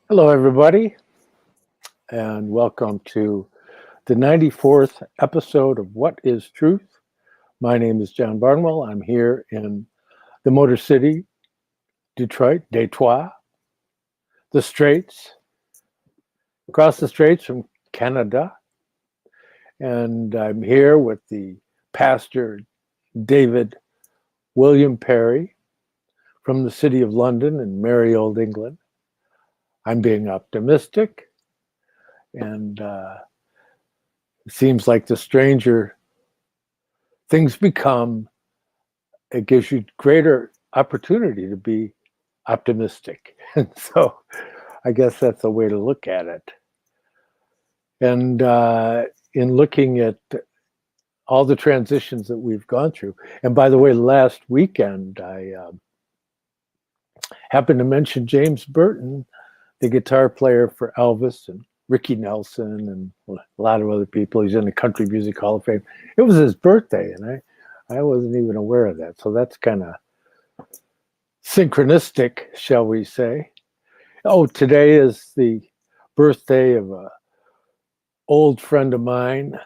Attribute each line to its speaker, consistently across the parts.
Speaker 1: Hello, everybody, and welcome to the 94th episode of What is Truth? My name is John Barnwell. I'm here in the Motor City, Detroit, Detroit, the Straits, across the Straits from Canada. And I'm here with the Pastor David William Parry from the city of London in merry old England. I'm being optimistic, and it seems like the stranger things become, it gives you greater opportunity to be optimistic. And so I guess that's a way to look at it. And in looking at all the transitions that we've gone through, and by the way, last weekend I happened to mention James Burton, the guitar player for Elvis and Ricky Nelson and a lot of other people. He's in the Country Music Hall of Fame. It was his birthday, and I wasn't even aware of that. So that's kind of synchronistic, shall we say. Oh, today is the birthday of an old friend of mine,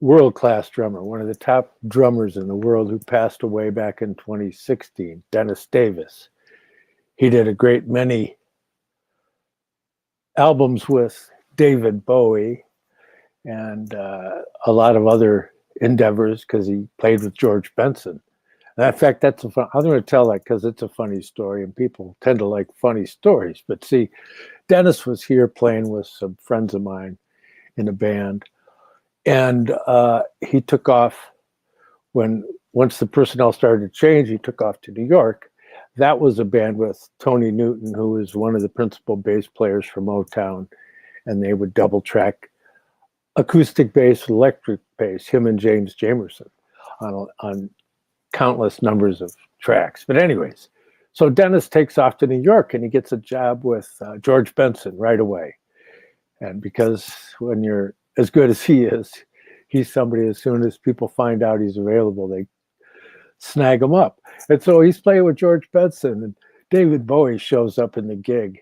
Speaker 1: world-class drummer, one of the top drummers in the world, who passed away back in 2016, Dennis Davis. He did a great many albums with David Bowie and a lot of other endeavors because he played with George Benson. And in fact, I'm going to tell that because it's a funny story and people tend to like funny stories. But see, Dennis was here playing with some friends of mine in a band, and he took off once the personnel started to change, he took off to New York. That was a band with Tony Newton, who was one of the principal bass players for Motown, and they would double track acoustic bass, electric bass, him and James Jamerson on countless numbers of tracks. But anyways, so Dennis takes off to New York and he gets a job with George Benson right away. And because when you're as good as he is, he's somebody, as soon as people find out he's available, they snag him up. And so he's playing with George Benson, and David Bowie shows up in the gig.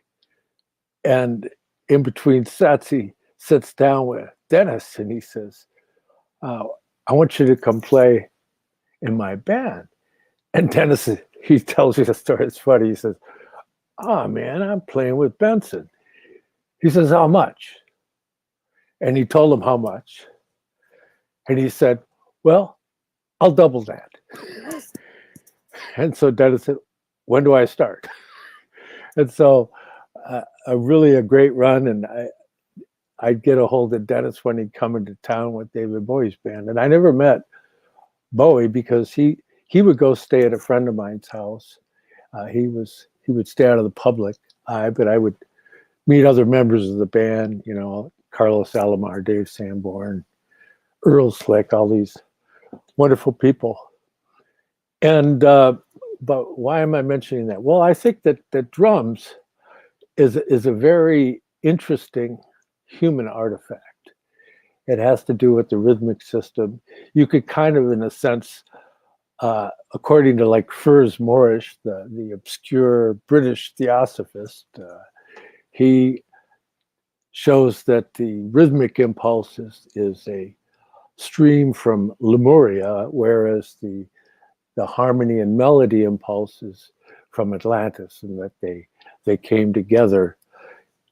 Speaker 1: And in between sets, he sits down with Dennis and he says, I want you to come play in my band. And Dennis, he tells you the story. It's funny. He says, oh, man, I'm playing with Benson. He says, how much? And he told him how much. And he said, well, I'll double that. And so Dennis said, when do I start? And so really a great run. And I'd get a hold of Dennis when he'd come into town with David Bowie's band. And I never met Bowie because he would go stay at a friend of mine's house. He would stay out of the public eye, but I would meet other members of the band, you know, Carlos Alomar, Dave Sanborn, Earl Slick, all these wonderful people. And but why am I mentioning that? Well, I think that drums is a very interesting human artifact. It has to do with the rhythmic system. You could kind of, in a sense, according to like Furs Morrish, the obscure British theosophist, he shows that the rhythmic impulse is a stream from Lemuria, whereas the harmony and melody impulses from Atlantis, and that they came together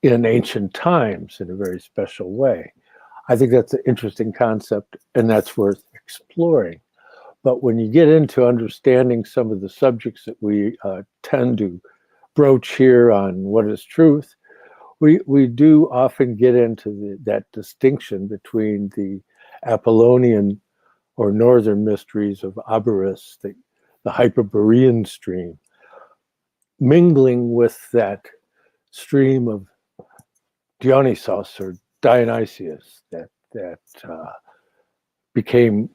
Speaker 1: in ancient times in a very special way. I think that's an interesting concept, and that's worth exploring. But when you get into understanding some of the subjects that we tend to broach here on What is Truth, we do often get into that distinction between the Apollonian or northern mysteries of Aberrus, the Hyperborean stream, mingling with that stream of Dionysos or Dionysius that became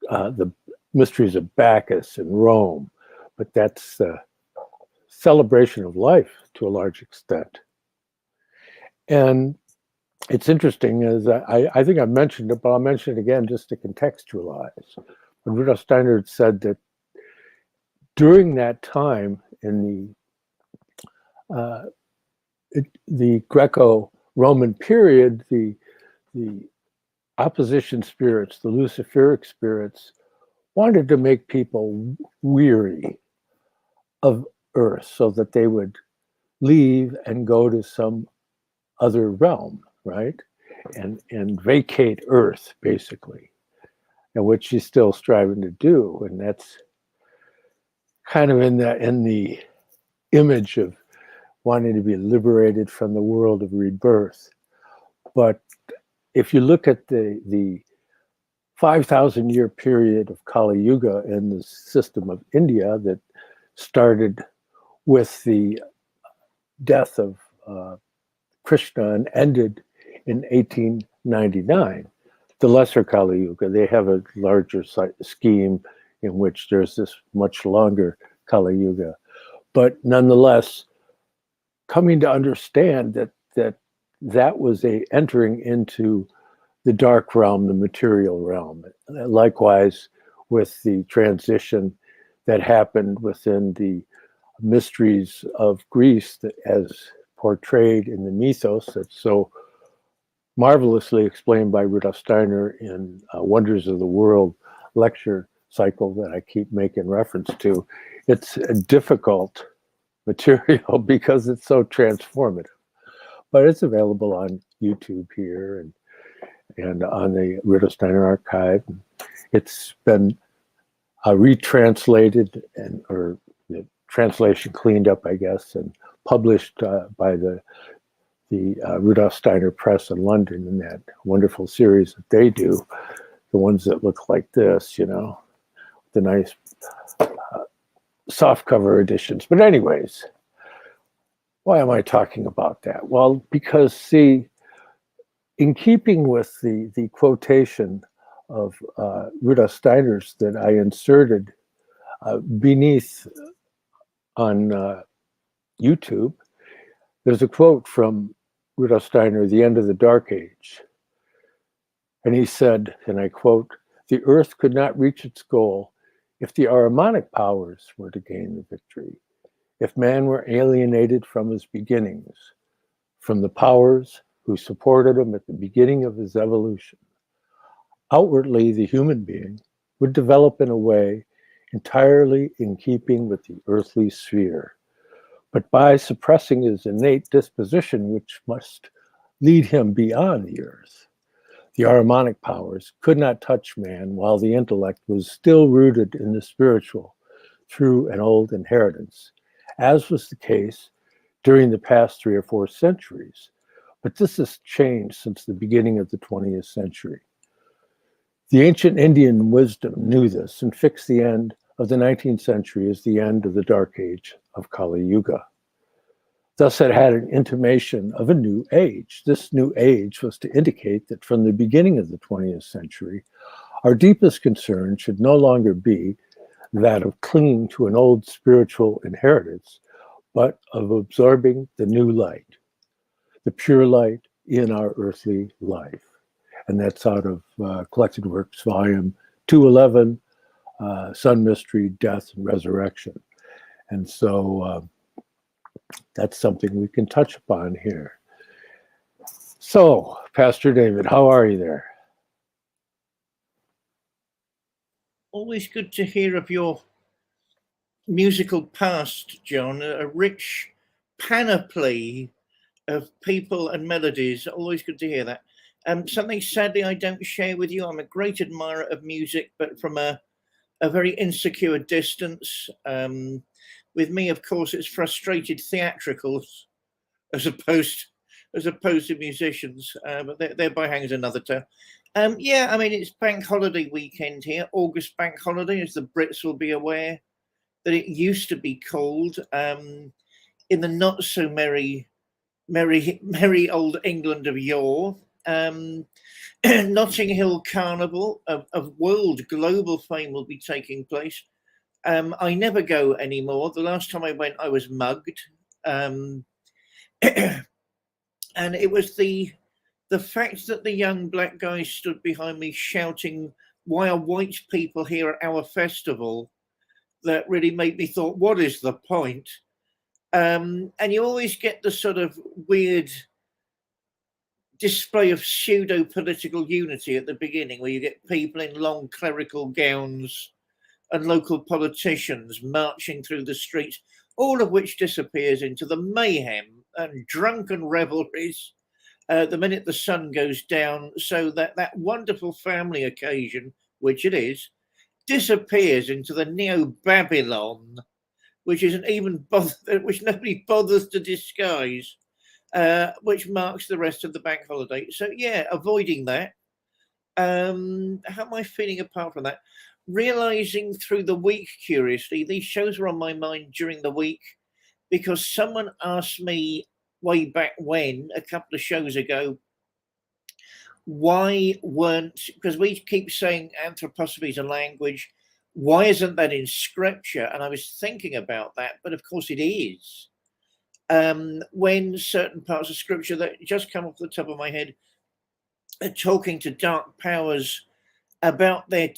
Speaker 1: the mysteries of Bacchus in Rome. But that's the celebration of life to a large extent. And it's interesting, as I think I've mentioned it, but I'll mention it again just to contextualize. When Rudolf Steiner said that during that time in the Greco-Roman period, the opposition spirits, the Luciferic spirits, wanted to make people weary of Earth so that they would leave and go to some other realm, right? And vacate Earth, basically, and which she's still striving to do. And that's kind of in the image of wanting to be liberated from the world of rebirth. But if you look at the 5,000-year period of Kali Yuga in the system of India that started with the death of Krishna and ended in 1899, the lesser Kali Yuga, they have a larger scheme in which there's this much longer Kali Yuga. But nonetheless, coming to understand that was a entering into the dark realm, the material realm. Likewise, with the transition that happened within the mysteries of Greece, as portrayed in the mythos that's so marvelously explained by Rudolf Steiner in Wonders of the World lecture cycle that I keep making reference to. It's a difficult material because it's so transformative, but it's available on YouTube here and on the Rudolf Steiner archive. It's been retranslated or the translation cleaned up, I guess, and published by the Rudolf Steiner Press in London in that wonderful series that they do, the ones that look like this, the nice soft cover editions. But anyways, why am I talking about that? Well, because see, in keeping with the quotation of Rudolf Steiner's that I inserted beneath on YouTube, there's a quote from Rudolf Steiner, The End of the Dark Age. And he said, and I quote, "The earth could not reach its goal if the Ahrimanic powers were to gain the victory, if man were alienated from his beginnings, from the powers who supported him at the beginning of his evolution. Outwardly, the human being would develop in a way entirely in keeping with the earthly sphere, but by suppressing his innate disposition, which must lead him beyond the earth. The Ahrimanic powers could not touch man while the intellect was still rooted in the spiritual through an old inheritance, as was the case during the past 3 or 4 centuries. But this has changed since the beginning of the 20th century. The ancient Indian wisdom knew this and fixed the end of the 19th century as the end of the dark age of Kali Yuga. Thus, it had an intimation of a new age. This new age was to indicate that from the beginning of the 20th century, our deepest concern should no longer be that of clinging to an old spiritual inheritance, but of absorbing the new light, the pure light in our earthly life. And that's out of Collected Works, Volume 211, Sun Mystery, Death, and Resurrection. And so that's something we can touch upon here. So, Pastor David, how are you there?
Speaker 2: Always good to hear of your musical past, John, a rich panoply of people and melodies. Always good to hear that. Something sadly I don't share with you. I'm a great admirer of music, but from a very insecure distance. With me, of course, it's frustrated theatricals as opposed to musicians, but thereby hangs another tale. Yeah, I mean, it's bank holiday weekend here, August bank holiday, as the Brits will be aware that it used to be called in the not so merry old England of yore. Notting Hill Carnival of world global fame will be taking place. I never go anymore. The last time I went, I was mugged. And it was the fact that the young black guy stood behind me shouting, "Why are white people here at our festival?" that really made me thought, what is the point? And you always get the sort of weird display of pseudo-political unity at the beginning, where you get people in long clerical gowns and local politicians marching through the streets, all of which disappears into the mayhem and drunken revelries the minute the sun goes down, so that that wonderful family occasion, which it is, disappears into the neo-Babylon, which isn't even which nobody bothers to disguise, which marks the rest of the bank holiday. So yeah, avoiding that. How am I feeling apart from that? Realizing through the week, curiously, these shows were on my mind during the week because someone asked me way back when, a couple of shows ago, why weren't, because we keep saying anthroposophy is a language, why isn't that in scripture? And I was thinking about that, but of course it is. When certain parts of scripture that just come off the top of my head are talking to dark powers about their,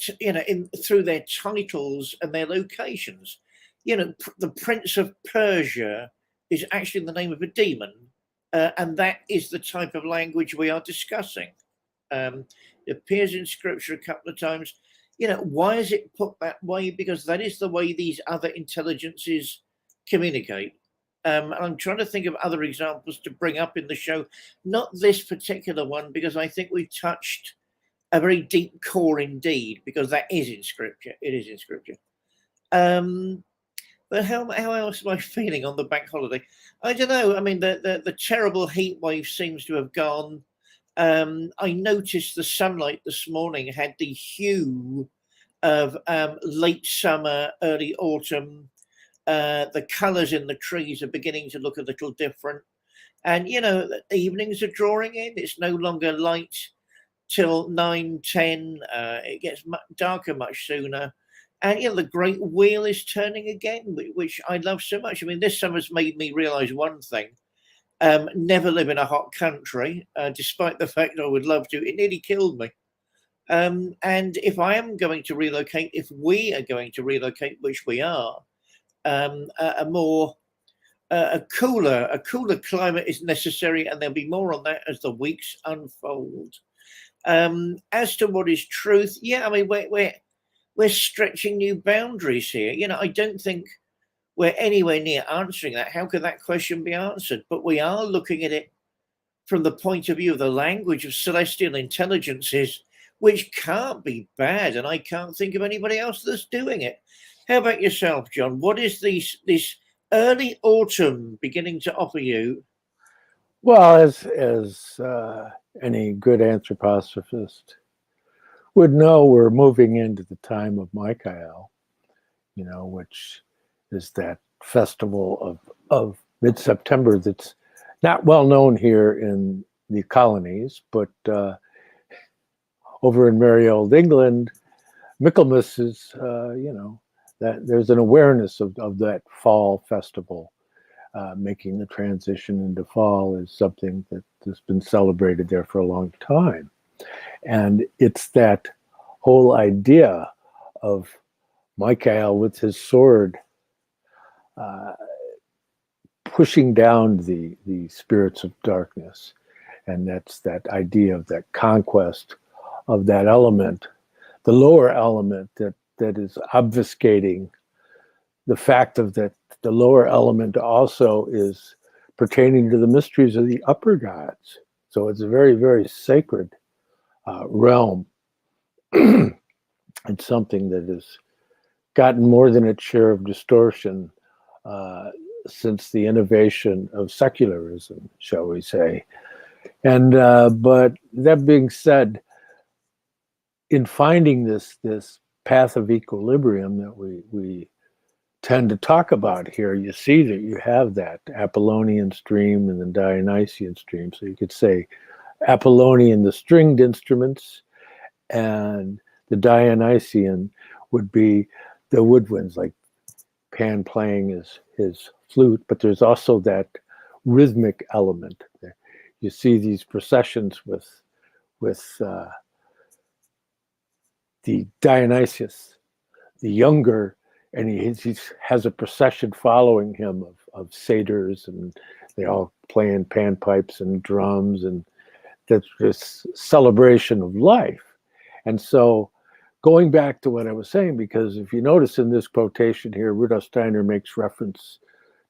Speaker 2: through their titles and their locations. The Prince of Persia is actually the name of a demon, and that is the type of language we are discussing. It appears in scripture a couple of times. Why is it put that way? Because that is the way these other intelligences communicate. And I'm trying to think of other examples to bring up in the show, not this particular one, because I think we touched a very deep core indeed, because that is in scripture. It is in scripture. But how else am I feeling on the bank holiday? I don't know. I mean, the terrible heat wave seems to have gone. I noticed the sunlight this morning had the hue of late summer, early autumn. The colours in the trees are beginning to look a little different. And, the evenings are drawing in. It's no longer light till 9, 10. It gets darker much sooner. And, the great wheel is turning again, which I love so much. I mean, this summer's made me realise one thing. Never live in a hot country, despite the fact I would love to. It nearly killed me. And if I am going to relocate, if we are going to relocate, which we are, a cooler climate is necessary, and there'll be more on that as the weeks unfold. As to what is truth, I mean, we're stretching new boundaries here. I don't think we're anywhere near answering that. How could that question be answered? But we are looking at it from the point of view of the language of celestial intelligences, which can't be bad, and I can't think of anybody else that's doing it. How about yourself, John? What is this early autumn beginning to offer you?
Speaker 1: Well, as any good anthroposophist would know, we're moving into the time of Michael, which is that festival of mid-September that's not well known here in the colonies, but over in merry old England, Michaelmas is, that there's an awareness of that fall festival. Making the transition into fall is something that has been celebrated there for a long time. And it's that whole idea of Michael with his sword pushing down the spirits of darkness. And that's that idea of that conquest of that element, the lower element that is obfuscating the fact of that the lower element also is pertaining to the mysteries of the upper gods. So it's a very, very sacred realm. It's something that has gotten more than its share of distortion since the innovation of secularism, shall we say. And but that being said, in finding this path of equilibrium that we tend to talk about here, you see that you have that Apollonian stream and the Dionysian stream. So you could say Apollonian, the stringed instruments, and the Dionysian would be the woodwinds, like Pan playing his flute, but there's also that rhythmic element. You see these processions with the Dionysius, the younger, and he has a procession following him satyrs, and they all playing panpipes and drums, and that's this celebration of life. And so going back to what I was saying, because if you notice in this quotation here, Rudolf Steiner makes reference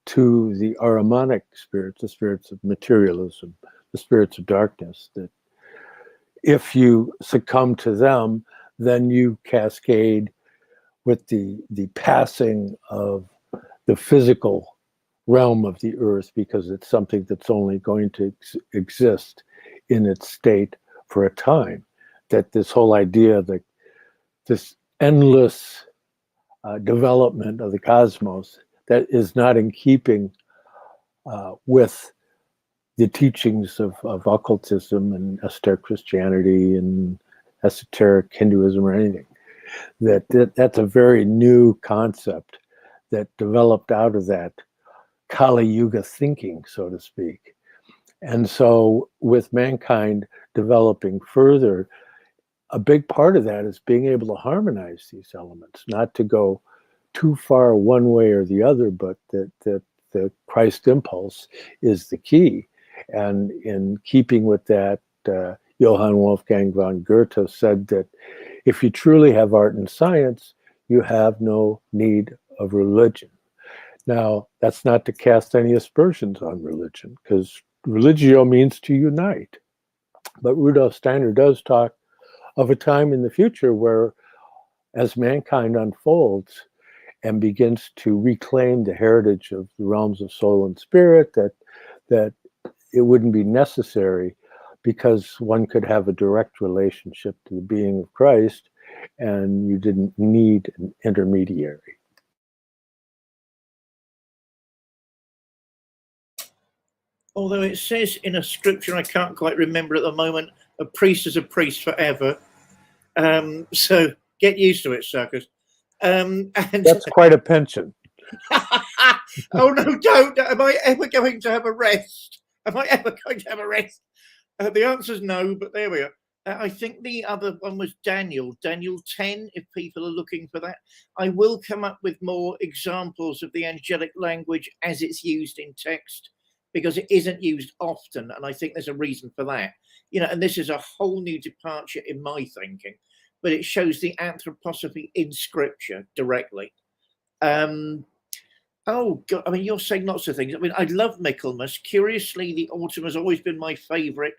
Speaker 1: to the Ahrimanic spirits, the spirits of materialism, the spirits of darkness, that if you succumb to them, then you cascade with the passing of the physical realm of the earth, because it's something that's only going to exist in its state for a time. That this whole idea that this endless development of the cosmos that is not in keeping with the teachings of occultism and esoteric Christianity and esoteric Hinduism or anything. That's a very new concept that developed out of that Kali Yuga thinking, so to speak. And so with mankind developing further, a big part of that is being able to harmonize these elements, not to go too far one way or the other, but that the Christ impulse is the key. And in keeping with that, Johann Wolfgang von Goethe said that if you truly have art and science, you have no need of religion. Now, that's not to cast any aspersions on religion, because religio means to unite. But Rudolf Steiner does talk of a time in the future where, as mankind unfolds and begins to reclaim the heritage of the realms of soul and spirit, that it wouldn't be necessary, because one could have a direct relationship to the being of Christ, and you didn't need an intermediary.
Speaker 2: Although it says in a scripture, I can't quite remember at the moment, a priest is a priest forever. So get used to it, suckers. And
Speaker 1: that's quite a pension.
Speaker 2: Oh no, don't. Am I ever going to have a rest? Am I ever going to have a rest? The answer's no, but there we are. I think the other one was Daniel 10, if people are looking for that. I will come up with more examples of the angelic language as it's used in text, because it isn't used often, and I think there's a reason for that. You know, and this is a whole new departure in my thinking, but it shows the anthroposophy in scripture directly. Oh God, I mean, you're saying lots of things. I mean, I love Michaelmas. Curiously, the autumn has always been my favorite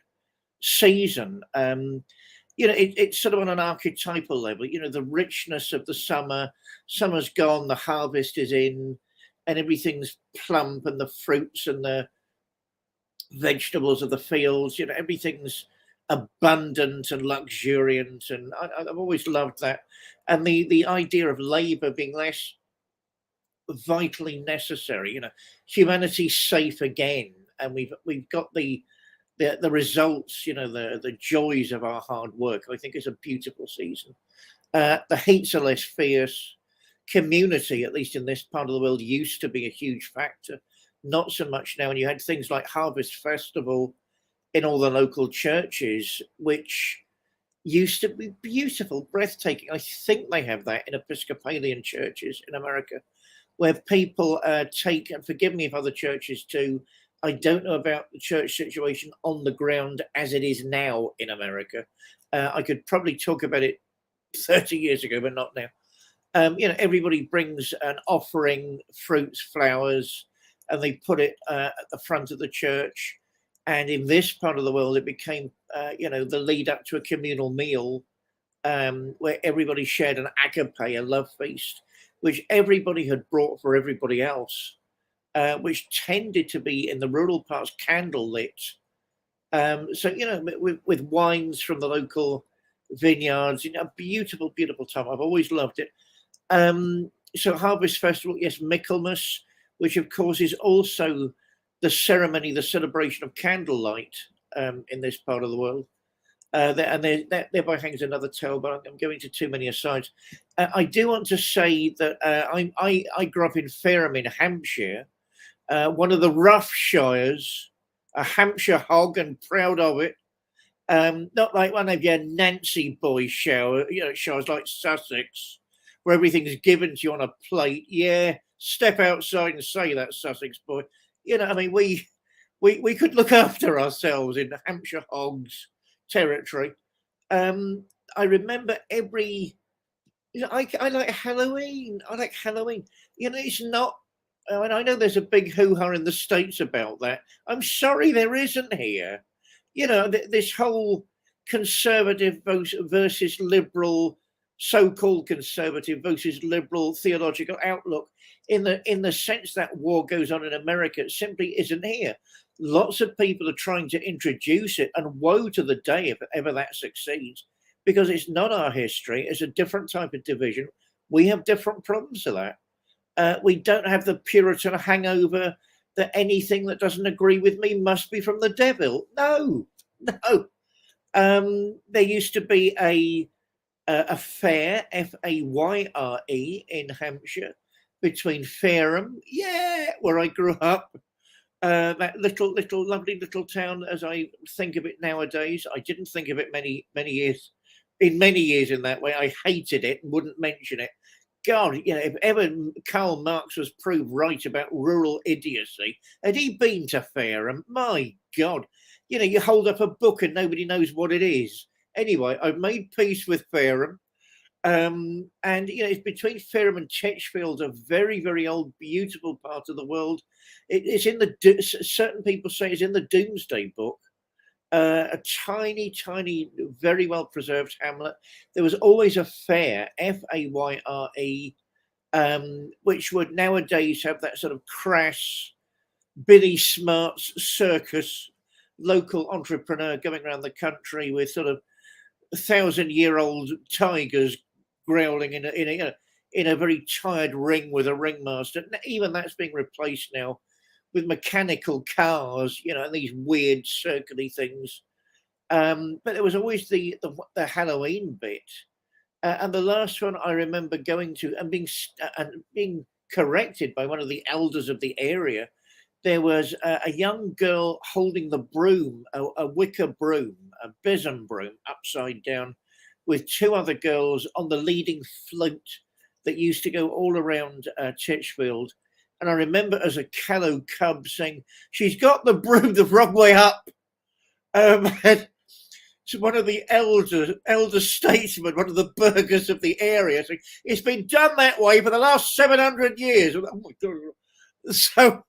Speaker 2: season. You know, it's sort of on an archetypal level. You know, the richness of the summer. Summer's gone, the harvest is in, and everything's plump, and the fruits and the vegetables of the fields. You know, everything's abundant and luxuriant, and I've always loved that. And the idea of labor being less vitally necessary. You know, humanity's safe again, and we've got the results. You know, the joys of our hard work. I think it's a beautiful season. The heats are less fierce. Community, at least in this part of the world, used to be a huge factor. Not so much now. And you had things like Harvest Festival in all the local churches, which used to be beautiful, breathtaking. I think they have that in Episcopalian churches in America, where people take, and forgive me if other churches do, I don't know about the church situation on the ground as it is now in America. I could probably talk about it 30 years ago, but not now. You know, everybody brings an offering, fruits, flowers, and they put it at the front of the church. And in this part of the world, it became, you know, the lead up to a communal meal, where everybody shared an agape, a love feast, which everybody had brought for everybody else, which tended to be in the rural parts candle lit. So, you know, with wines from the local vineyards, you know, a beautiful, beautiful time. I've always loved it. So Harvest Festival, yes, Michaelmas, which of course is also the ceremony, the celebration of candlelight in this part of the world. And thereby hangs another tale, but I'm going to too many asides. I do want to say that I grew up in Fareham in Hampshire, one of the rough shires, a Hampshire hog and proud of it. Not like one of your Nancy boy shires like Sussex, where everything's given to you on a plate. Yeah, step outside and say that, Sussex boy. You know, I mean, we could look after ourselves in Hampshire Hogs territory. I remember every, you know, I like Halloween. I like Halloween. You know, it's not, and I know there's a big hoo-ha in the States about that. I'm sorry, there isn't here. You know, this whole conservative versus liberal, so-called conservative versus liberal theological outlook, in the sense that war goes on in America, simply isn't here. Lots of people are trying to introduce it, and woe to the day if ever that succeeds, because it's not our history. It's a different type of division. We have different problems to that. We don't have the Puritan hangover that anything that doesn't agree with me must be from the devil. No. There used to be a fair, F-A-Y-R-E, in Hampshire, between Fareham, where I grew up, that little lovely little town, as I think of it nowadays. I didn't think of it many years in that way. I hated it and wouldn't mention it. God, you know, if ever Karl Marx was proved right about rural idiocy, had he been to Fareham? My God, you know, you hold up a book and nobody knows what it is. Anyway, I've made peace with Fareham. And, you know, it's between Fareham and Chechfield, a very, very old, beautiful part of the world. It's in certain people say it's in the Doomsday Book. A tiny, very well preserved hamlet. There was always a fair, F-A-Y-R-E, which would nowadays have that sort of crass, Billy Smart's circus, local entrepreneur going around the country with sort of 1,000-year-old tigers growling in a very tired ring with a ringmaster. Even that's being replaced now with mechanical cars, you know, and these weird circular things. But there was always the Halloween bit. And the last one I remember going to and being corrected by one of the elders of the area. There was a young girl holding the broom, a wicker broom, a besom broom, upside down, with two other girls on the leading float that used to go all around Chechfield. And I remember as a callow cub saying, "She's got the broom the wrong way up." And so one of the elder statesmen, one of the burghers of the area, saying, "It's been done that way for the last 700 years. Oh my God. So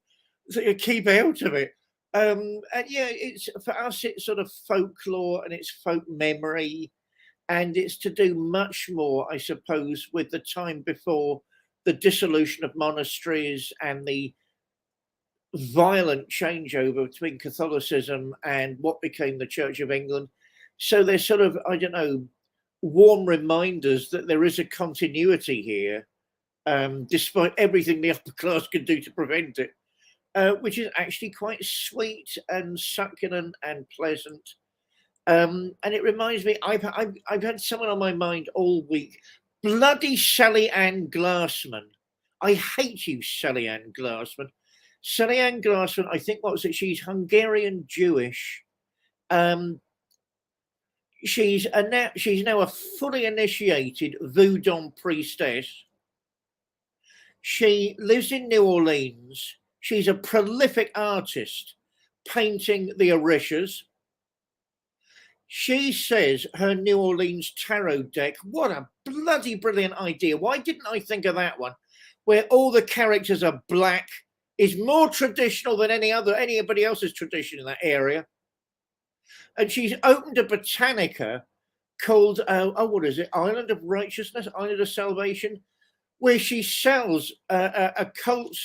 Speaker 2: you keep out of it. And yeah, it's for us, it's sort of folklore and it's folk memory. And it's to do much more, I suppose, with the time before the dissolution of monasteries and the violent changeover between Catholicism and what became the Church of England. So there's sort of, I don't know, warm reminders that there is a continuity here, despite everything the upper class can do to prevent it, which is actually quite sweet and succulent and pleasant. And it reminds me, I've had someone on my mind all week. Bloody Sally Ann Glassman. I hate you, Sally Ann Glassman. Sally Ann Glassman, I think, what was it? She's Hungarian Jewish. She's now a fully initiated Voodoo priestess. She lives in New Orleans. She's a prolific artist, painting the Orishas. She says her New Orleans tarot deck, what a bloody brilliant idea. Why didn't I think of that one? Where all the characters are black, is more traditional than anybody else's tradition in that area. And she's opened a botanica called, what is it? Island of Righteousness, Island of Salvation, where she sells occult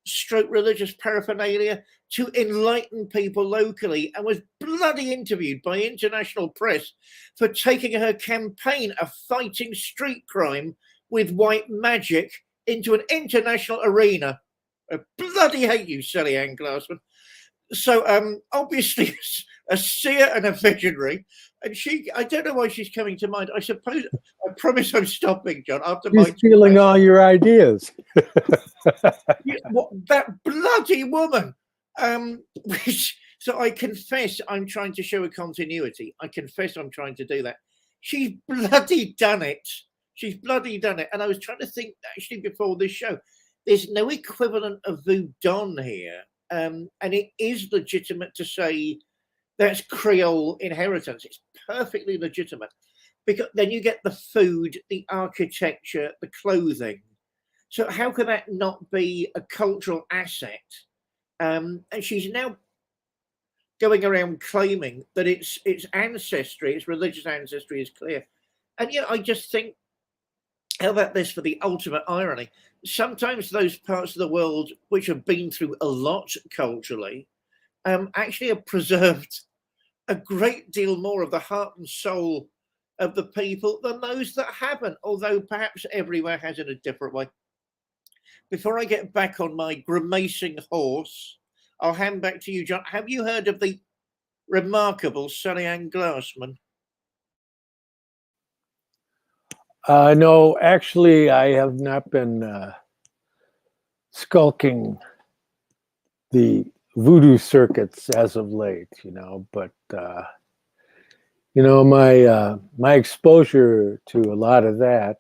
Speaker 2: stroke religious paraphernalia to enlighten people locally, and was bloody interviewed by international press for taking her campaign of fighting street crime with white magic into an international arena. I bloody hate you, Sally Ann Glassman. So obviously a seer and a visionary, and I don't know why she's coming to mind. I promise I'm stopping, John. After
Speaker 1: she's stealing all your ideas.
Speaker 2: That bloody woman. So I confess I'm trying to show a continuity. I confess I'm trying to do that. She's bloody done it. She's bloody done it. And I was trying to think actually before this show, there's no equivalent of voodoo here, and it is legitimate to say that's Creole inheritance. It's perfectly legitimate, because then you get the food, the architecture, the clothing. So how can that not be a cultural asset? And she's now going around claiming that its ancestry, its religious ancestry, is clear. And yet, I just think, how about this for the ultimate irony? Sometimes those parts of the world which have been through a lot culturally actually have preserved a great deal more of the heart and soul of the people than those that haven't, although perhaps everywhere has in a different way. Before I get back on my grimacing horse, I'll hand back to you, John. Have you heard of the remarkable Sonny Ann Glassman?
Speaker 1: No, actually, I have not been skulking the voodoo circuits as of late, but my exposure to a lot of that,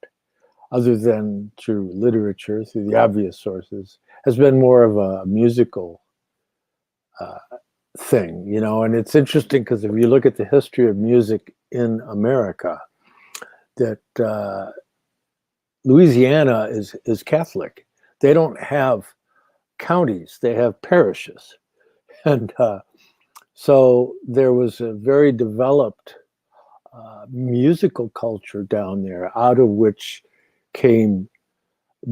Speaker 1: other than through literature, through the obvious sources, has been more of a musical thing, and it's interesting because if you look at the history of music in America, that Louisiana is Catholic. They don't have counties, they have parishes. And so there was a very developed musical culture down there, out of which came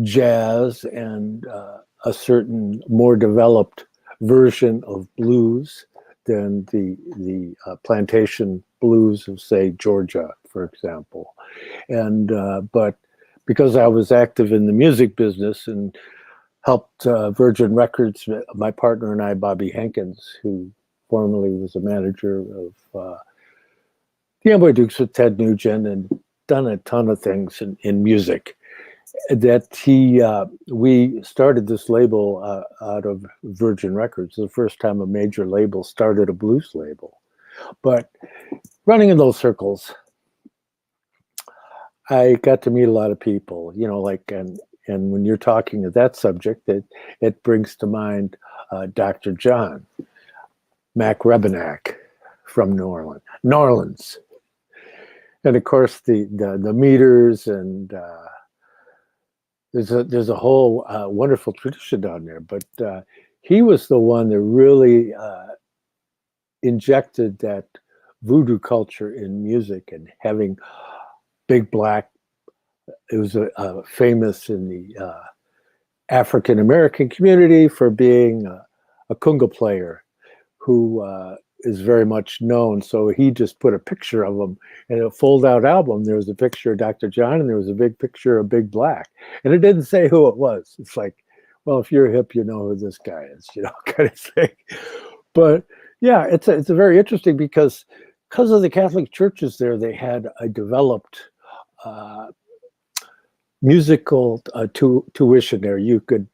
Speaker 1: jazz and a certain more developed version of blues than the plantation blues of, say, Georgia, for example. And but because I was active in the music business and helped Virgin Records, my partner and I, Bobby Hankins, who formerly was a manager of the Amboy Dukes with Ted Nugent and done a ton of things in music, that we started this label out of Virgin Records. The first time a major label started a blues label. But running in those circles, I got to meet a lot of people, and when you're talking of that subject, it brings to mind Dr. John McRebenack from New Orleans. And of course the Meters, and there's a whole wonderful tradition down there. But he was the one that really injected that voodoo culture in music, and having Big Black. It was famous in the African American community for being a conga player who is very much known. So he just put a picture of him in a fold-out album. There was a picture of Dr. John, and there was a big picture of Big Black, and it didn't say who it was. It's like, well, if you're hip, you know who this guy is, kind of thing. But yeah, it's a very interesting because of the Catholic churches there, they had a developed musical tuition there. You could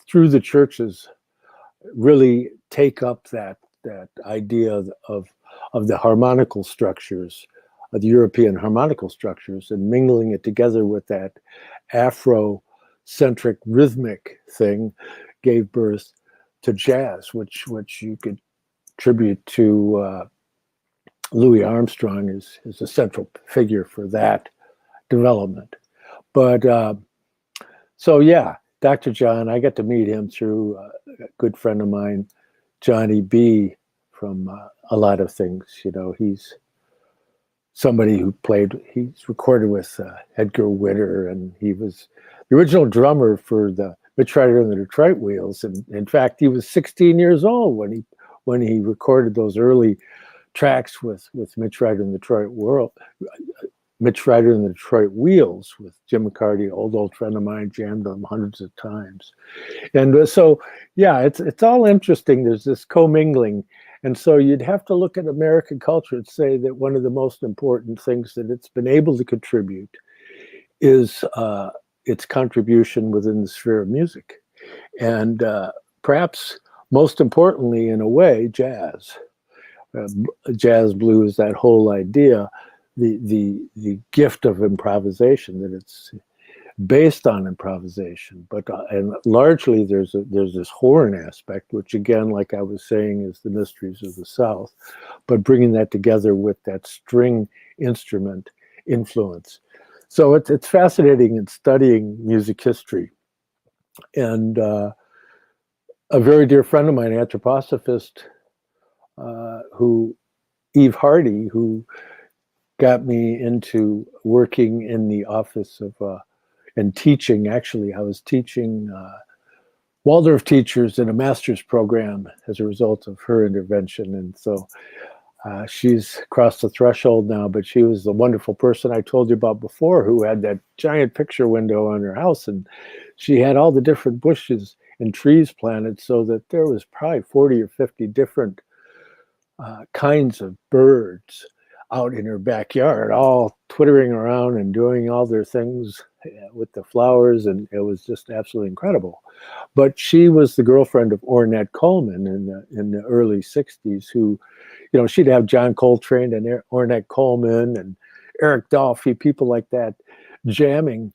Speaker 1: through the churches really take up that idea of the harmonical structures, of the European harmonical structures, and mingling it together with that Afro-centric rhythmic thing, gave birth to jazz, which you could attribute to Louis Armstrong is a central figure for that development. But so yeah, Dr. John, I got to meet him through a good friend of mine, Johnny B, from a lot of things. He's somebody who he's recorded with Edgar Witter, and he was the original drummer for the Mitch Ryder and the Detroit Wheels. And in fact, he was 16 years old when he recorded those early tracks with Mitch Ryder and the Detroit Wheels with Jim McCarty, old friend of mine, jammed them hundreds of times. And so, yeah, it's all interesting. There's this commingling. And so you'd have to look at American culture and say that one of the most important things that it's been able to contribute is its contribution within the sphere of music. And perhaps most importantly, in a way, jazz. Jazz blues, that whole idea, the gift of improvisation, that it's based on improvisation, but and largely there's this horn aspect, which again, like I was saying, is the mysteries of the South, but bringing that together with that string instrument influence. So it's fascinating in studying music history. And a very dear friend of mine, anthroposophist, who Eve Hardy, who got me into working in the office of and teaching. Actually, I was teaching Waldorf teachers in a master's program as a result of her intervention. And so she's crossed the threshold now, but she was the wonderful person I told you about before, who had that giant picture window on her house, and she had all the different bushes and trees planted so that there was probably 40 or 50 different kinds of birds out in her backyard, all twittering around and doing all their things with the flowers, and it was just absolutely incredible. But she was the girlfriend of Ornette Coleman in the early 60s, who, you know, she'd have John Coltrane and Ornette Coleman and Eric Dolphy, people like that, jamming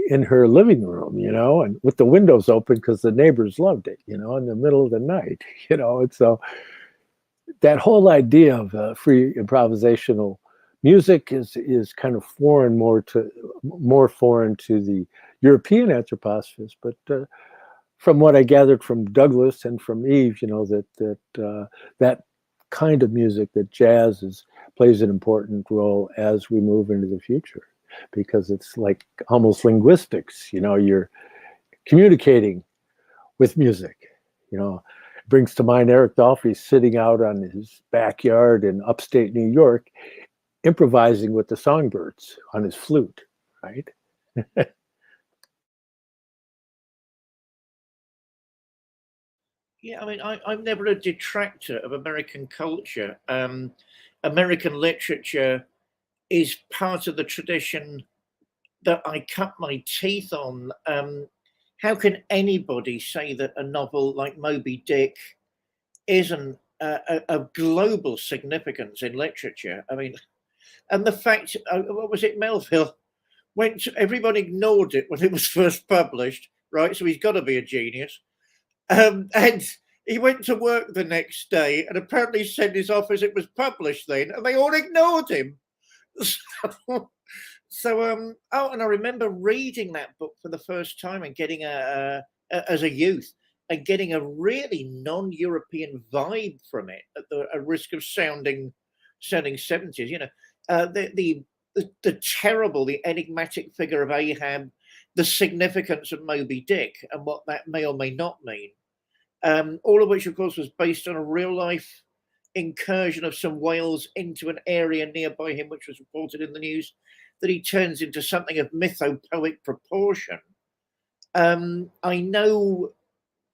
Speaker 1: in her living room, you know, and with the windows open because the neighbors loved it, you know, in the middle of the night, you know. And so that whole idea of free improvisational music is kind of more foreign to the European anthroposophists, but from what I gathered from Douglas and from Eve, you know, that kind of music, that jazz plays an important role as we move into the future, because it's like almost linguistics, you know, you're communicating with music, you know. Brings to mind Eric Dolphy sitting out on his backyard in upstate New York, improvising with the songbirds on his flute, right?
Speaker 2: Yeah, I mean, I'm never a detractor of American culture. American literature is part of the tradition that I cut my teeth on. How can anybody say that a novel like Moby Dick isn't of global significance in literature? I mean, and the fact, what was it, Melville? Everyone ignored it when it was first published, right? So he's got to be a genius. And he went to work the next day and apparently sent his off as it was published then, and they all ignored him. Oh, and I remember reading that book for the first time and getting as a youth, and getting a really non-European vibe from it at the risk of sounding 70s. You know, the terrible, the enigmatic figure of Ahab, the significance of Moby Dick, and what that may or may not mean. All of which, of course, was based on a real life incursion of some whales into an area nearby him, which was reported in the news, that he turns into something of mythopoeic proportion. I know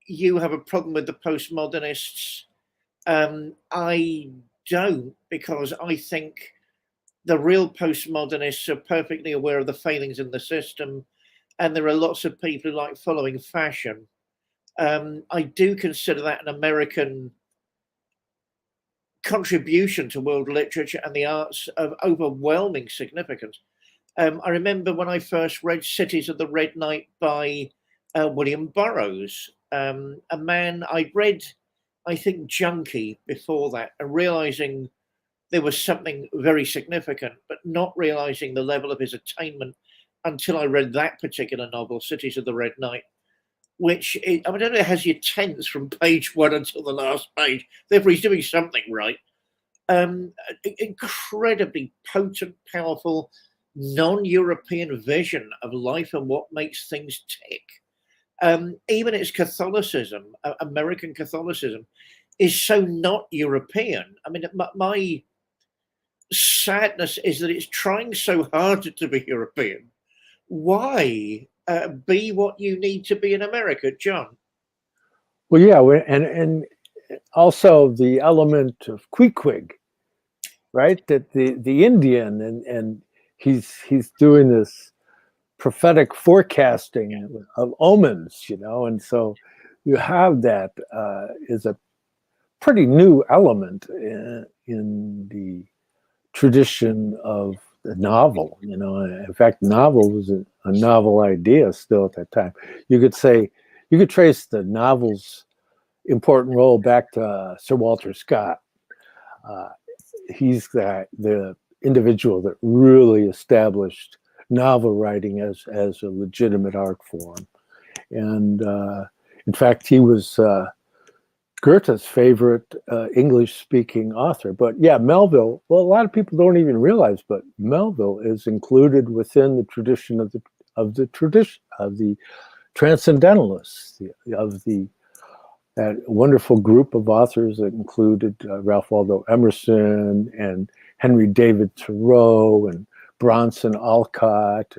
Speaker 2: you have a problem with the postmodernists. I don't, because I think the real postmodernists are perfectly aware of the failings in the system, and there are lots of people who like following fashion. I do consider that an American contribution to world literature and the arts of overwhelming significance. I remember when I first read Cities of the Red Night by William Burroughs, a man I'd read, I think, Junkie before that, and realizing there was something very significant, but not realizing the level of his attainment until I read that particular novel, Cities of the Red Night, which I don't know, it has your tense from page one until the last page. Therefore, he's doing something right. Incredibly potent, powerful, non-European vision of life and what makes things tick. Even its Catholicism, American Catholicism, is so not European. I mean, my sadness is that it's trying so hard to be European. Why be what you need to be in America, John?
Speaker 1: Well, yeah, and also the element of Queequeg, right? That the Indian and he's doing this prophetic forecasting of omens, you know, and so you have that is a pretty new element in the tradition of a novel. In fact, novel was a novel idea still at that time. You could say, you could trace the novel's important role back to Sir Walter Scott. He's the individual that really established novel writing as a legitimate art form. And in fact, he was Goethe's favorite English-speaking author. But yeah, Melville, well, a lot of people don't even realize, but Melville is included within the tradition of the Transcendentalists, that wonderful group of authors that included Ralph Waldo Emerson and Henry David Thoreau and Bronson Alcott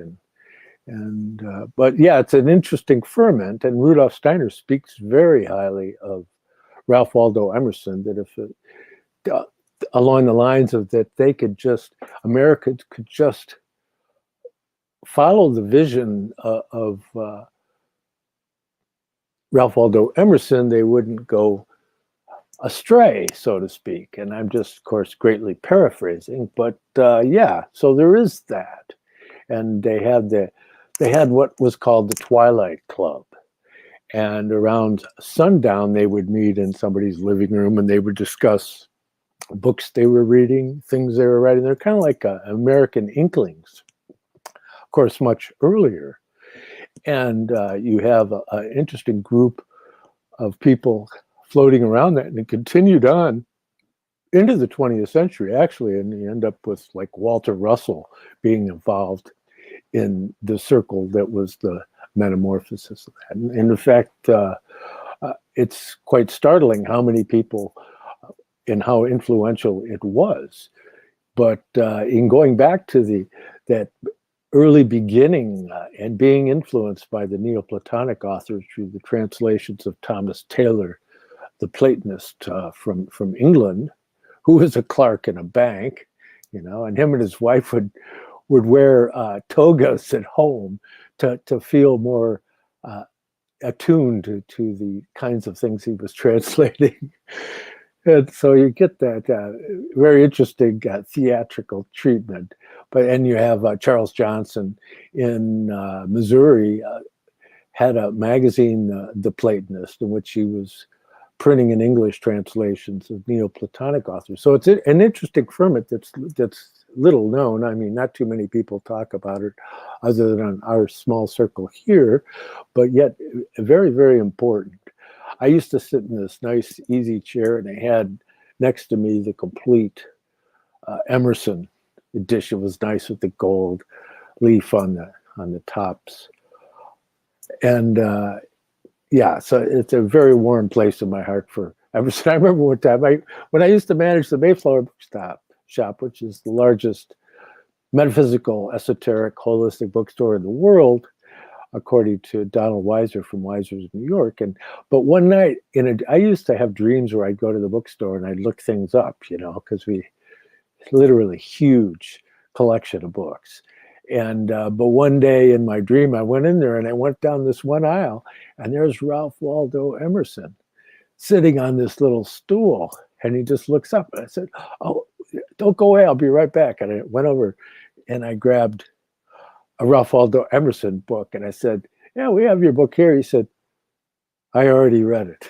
Speaker 1: but yeah, it's an interesting ferment, and Rudolf Steiner speaks very highly of Ralph Waldo Emerson, that if along the lines of that Americans could just follow the vision of Ralph Waldo Emerson, they wouldn't go astray, so to speak. And I'm just, of course, greatly paraphrasing, but yeah, so there is that. And they had what was called the Twilight Club. And around sundown, they would meet in somebody's living room and they would discuss books they were reading, things they were writing. They're kind of like American Inklings, of course, much earlier. And you have an interesting group of people floating around that, and it continued on into the 20th century, actually, and you end up with like Walter Russell being involved in the circle that was the metamorphosis of that. And in fact, it's quite startling how many people and how influential it was. But in going back to that early beginning and being influenced by the Neoplatonic authors through the translations of Thomas Taylor, the Platonist from England, who was a clerk in a bank, and him and his wife would wear togas at home to feel more attuned to the kinds of things he was translating. And so you get that very interesting theatrical treatment. And you have Charles Johnson in Missouri had a magazine, The Platonist, in which he was printing in English translations of Neoplatonic authors. So it's an interesting ferment that's little known. I mean, not too many people talk about it other than on our small circle here, but yet very, very important. I used to sit in this nice, easy chair, and I had next to me the complete Emerson edition. It was nice with the gold leaf on the tops. And yeah, so it's a very warm place in my heart for Emerson. I remember one time when I used to manage the Mayflower Bookshop, which is the largest metaphysical, esoteric, holistic bookstore in the world, according to Donald Weiser from Weiser's New York. But one night, I used to have dreams where I'd go to the bookstore and I'd look things up, because we literally huge collection of books. And but one day in my dream, I went in there and I went down this one aisle, and there's Ralph Waldo Emerson sitting on this little stool, and he just looks up. And I said, "Oh, don't go away, I'll be right back." And I went over and I grabbed a Ralph Waldo Emerson book, and I said, "Yeah, we have your book here." He said, "I already read it."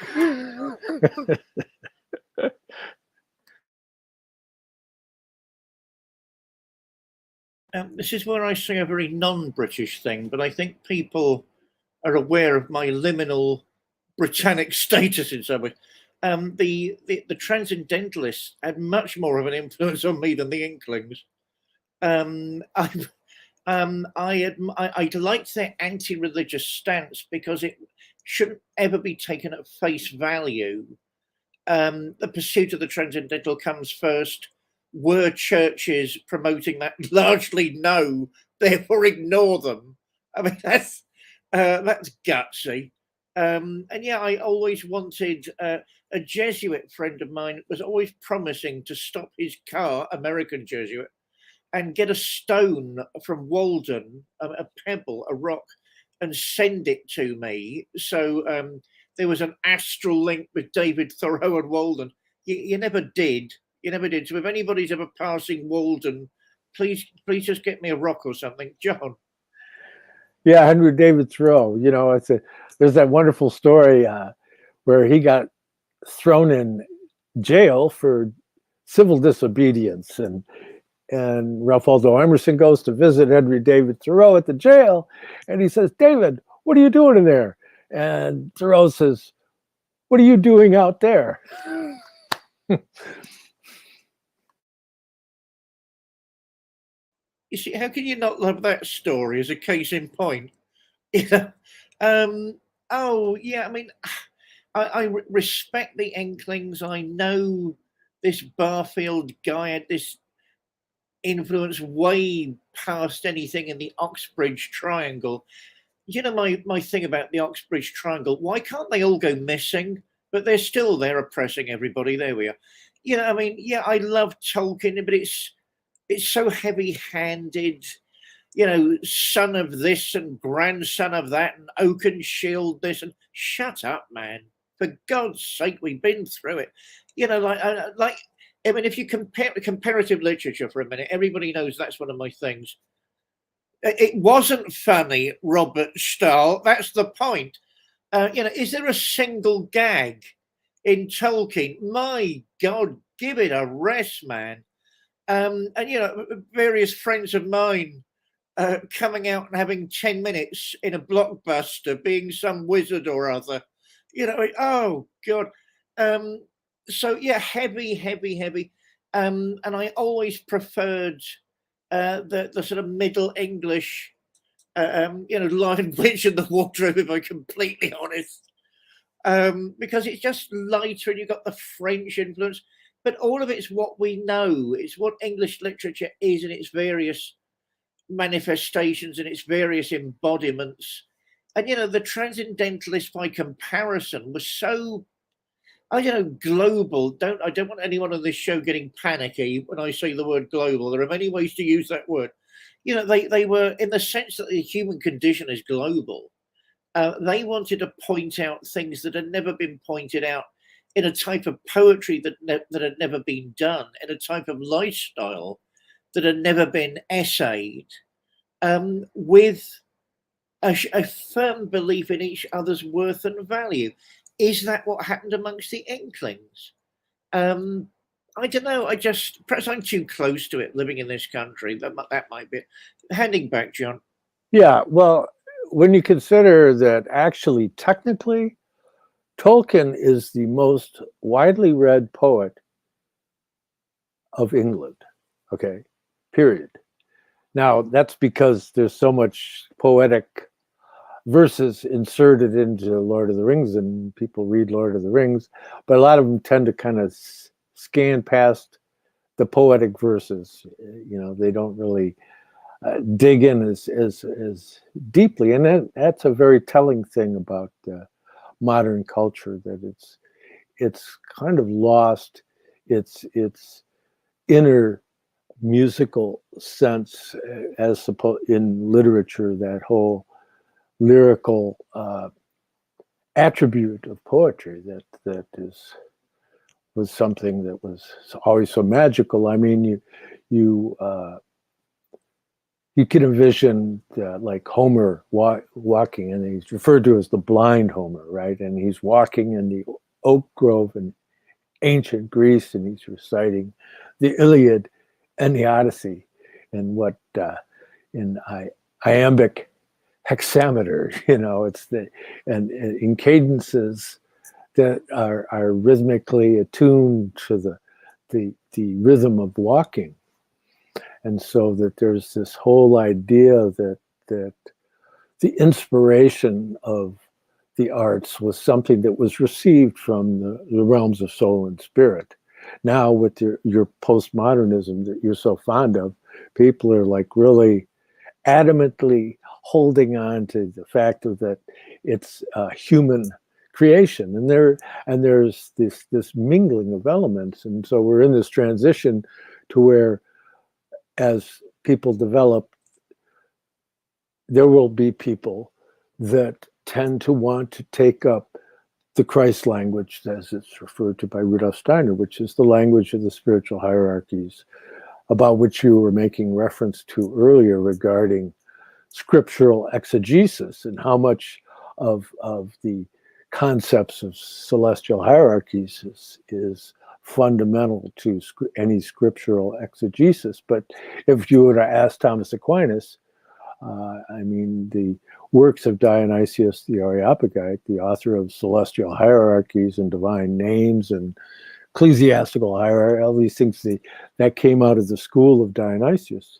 Speaker 2: This is where I say a very non-British thing, but I think people are aware of my liminal Britannic status in some way. The Transcendentalists had much more of an influence on me than the Inklings. I liked their anti-religious stance because it shouldn't ever be taken at face value. The pursuit of the transcendental comes first. Were churches promoting that? Largely no, therefore ignore them. I mean, that's gutsy. And yeah, I always wanted a Jesuit friend of mine was always promising to stop his car, American Jesuit, and get a stone from Walden, a pebble, a rock, and send it to me. So there was an astral link with David Thoreau and Walden. You never did. You never did. So if anybody's ever passing Walden, please just get me a rock or something, John.
Speaker 1: Yeah, Henry David Thoreau. There's that wonderful story where he got thrown in jail for civil disobedience, and Ralph Waldo Emerson goes to visit Henry David Thoreau at the jail, and he says, "David, what are you doing in there?" And Thoreau says, "What are you doing out there?"
Speaker 2: You see, how can you not love that story as a case in point? Oh yeah, I mean, I respect the Inklings. I know this Barfield guy had this influence way past anything in the Oxbridge Triangle. My thing about the Oxbridge Triangle, why can't they all go missing? But they're still there oppressing everybody. There we are. I mean, yeah, I love Tolkien, but it's so heavy-handed. Son of this and grandson of that and Oakenshield this, and shut up, man. For God's sake, we've been through it. I mean, if you compare comparative literature for a minute, everybody knows that's one of my things. It wasn't funny, Robert Stahl. That's the point. Is there a single gag in Tolkien? My God, give it a rest, man. And various friends of mine coming out and having 10 minutes in a blockbuster, being some wizard or other. Oh God. So yeah, heavy. And I always preferred the sort of Middle English, Lion, Witch and the Wardrobe, if I'm completely honest, because it's just lighter and you've got the French influence, but all of it's what we know. It's what English literature is in its various manifestations and its various embodiments. And, the Transcendentalist by comparison was so, global. I don't want anyone on this show getting panicky when I say the word global. There are many ways to use that word. They were, in the sense that the human condition is global. They wanted to point out things that had never been pointed out in a type of poetry that had never been done, in a type of lifestyle that had never been essayed, with a firm belief in each other's worth and value. Is that what happened amongst the Inklings? I don't know. Perhaps I'm too close to it living in this country. That might be it. Handing back, John.
Speaker 1: Yeah, well, when you consider that actually, technically, Tolkien is the most widely read poet of England, okay, period. Now, that's because there's so much poetic verses inserted into Lord of the Rings, and people read Lord of the Rings, but a lot of them tend to kind of scan past the poetic verses. They don't really dig in as deeply, and that's a very telling thing about modern culture, that it's kind of lost its inner musical sense, as supposed in literature, that whole lyrical attribute of poetry that was something that was always so magical. I mean, you can envision like Homer walking, and he's referred to as the blind Homer, right? And he's walking in the oak grove in ancient Greece, and he's reciting the Iliad and the Odyssey in what in iambic hexameter, it's and in cadences that are rhythmically attuned to the rhythm of walking. And so that there's this whole idea that the inspiration of the arts was something that was received from the realms of soul and spirit. Now, with your postmodernism that you're so fond of, people are like really adamantly holding on to the fact that it's human creation, and there's this mingling of elements, and so we're in this transition to where, as people develop, there will be people that tend to want to take up the Christ language, as it's referred to by Rudolf Steiner, which is the language of the spiritual hierarchies, about which you were making reference to earlier regarding scriptural exegesis and how much of the concepts of celestial hierarchies is fundamental to any scriptural exegesis. But if you were to ask Thomas Aquinas, I mean, the works of Dionysius the Areopagite, the author of Celestial Hierarchies and Divine Names and Ecclesiastical Hierarchy, all these things that came out of the school of Dionysius,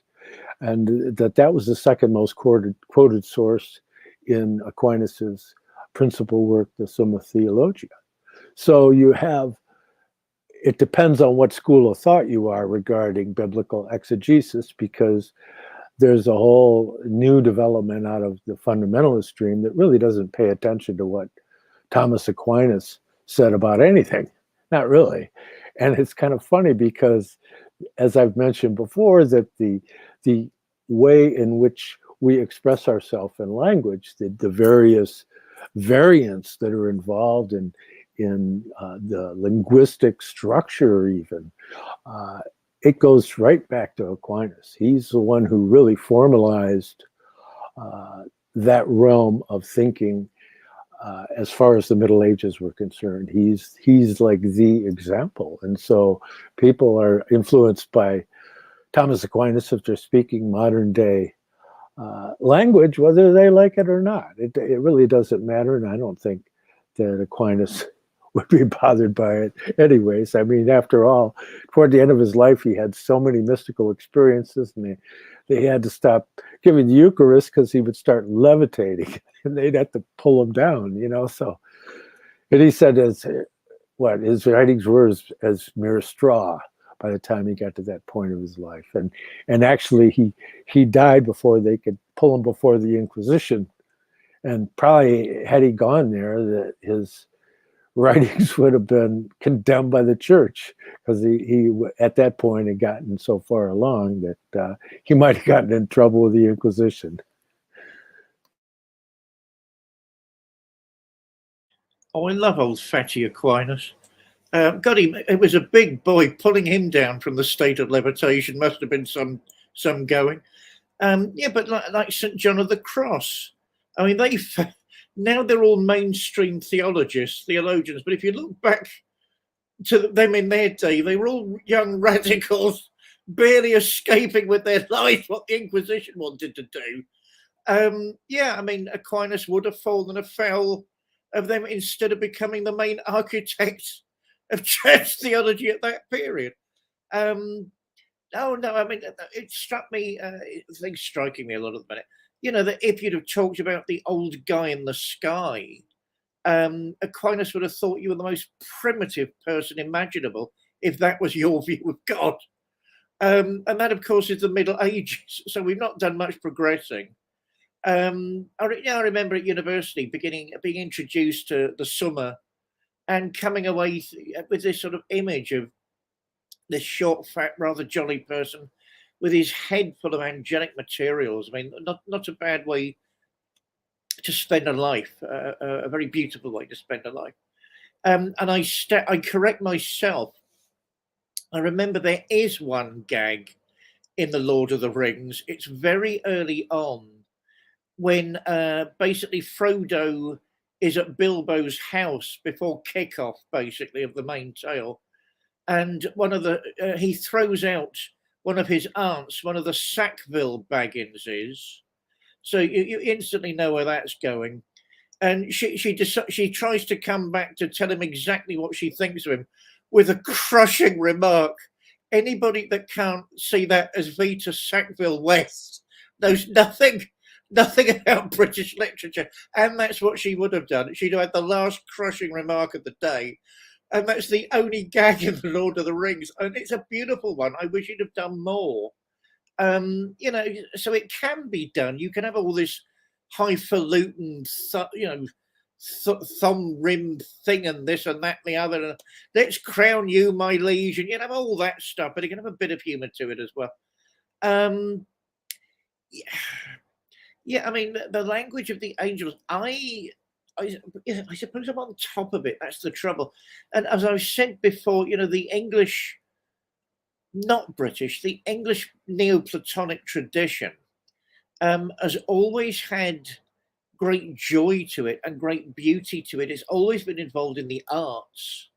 Speaker 1: and that was the second most quoted source in Aquinas's principal work, the Summa Theologia. So you have, it depends on what school of thought you are regarding biblical exegesis, because there's a whole new development out of the fundamentalist stream that really doesn't pay attention to what Thomas Aquinas said about anything. Not really. And it's kind of funny because, as I've mentioned before, that the way in which we express ourselves in language, the various variants that are involved in the linguistic structure even, it goes right back to Aquinas. He's the one who really formalized that realm of thinking as far as the Middle Ages were concerned. He's like the example. And so people are influenced by Thomas Aquinas if they're speaking modern day language, whether they like it or not. It really doesn't matter. And I don't think that Aquinas would be bothered by it anyways. I mean, after all, toward the end of his life, he had so many mystical experiences, and they had to stop giving the Eucharist because he would start levitating and they'd have to pull him down, you know. So, and he said his writings were as mere straw by the time he got to that point of his life. And actually he died before they could pull him before the Inquisition. And probably had he gone there, that his writings would have been condemned by the church, because he at that point had gotten so far along that he might have gotten in trouble with the Inquisition.
Speaker 2: Oh, I love old fatty Aquinas. God, it was a big boy. Pulling him down from the state of levitation must have been some going. Yeah, but like St. John of the Cross, I mean, now they're all mainstream theologians. But if you look back to them in their day, they were all young radicals, barely escaping with their life what the Inquisition wanted to do. Yeah, I mean, Aquinas would have fallen afoul of them instead of becoming the main architect of church theology at that period. No, I mean, it struck me, things striking me a lot at the minute, you know, that if you'd have talked about the old guy in the sky, Aquinas would have thought you were the most primitive person imaginable if that was your view of God. And that, of course, is the Middle Ages. So we've not done much progressing. I remember at university being introduced to the Summa and coming away with this sort of image of this short, fat, rather jolly person with his head full of angelic materials. I mean, not a bad way to spend a life, a very beautiful way to spend a life. And I correct myself. I remember there is one gag in The Lord of the Rings. It's very early on when basically Frodo is at Bilbo's house before kickoff, basically, of the main tale. And he throws out one of his aunts, one of the Sackville Bagginses. So you instantly know where that's going. And she tries to come back to tell him exactly what she thinks of him with a crushing remark. Anybody that can't see that as Vita Sackville West knows nothing about British literature. And that's what she would have done. She'd have had the last crushing remark of the day. And that's the only gag in The Lord of the Rings. And it's a beautiful one. I wish he'd have done more. You know, so it can be done. You can have all this highfalutin, thumb rim thing and this and that and the other. And let's crown you my liege. And you can have all that stuff, but you can have a bit of humour to it as well. Yeah, I mean, the language of the angels, I suppose I'm on top of it. That's the trouble. And as I've said before, you know, the English not British, the English Neoplatonic tradition has always had great joy to it and great beauty to it. It's always been involved in the arts.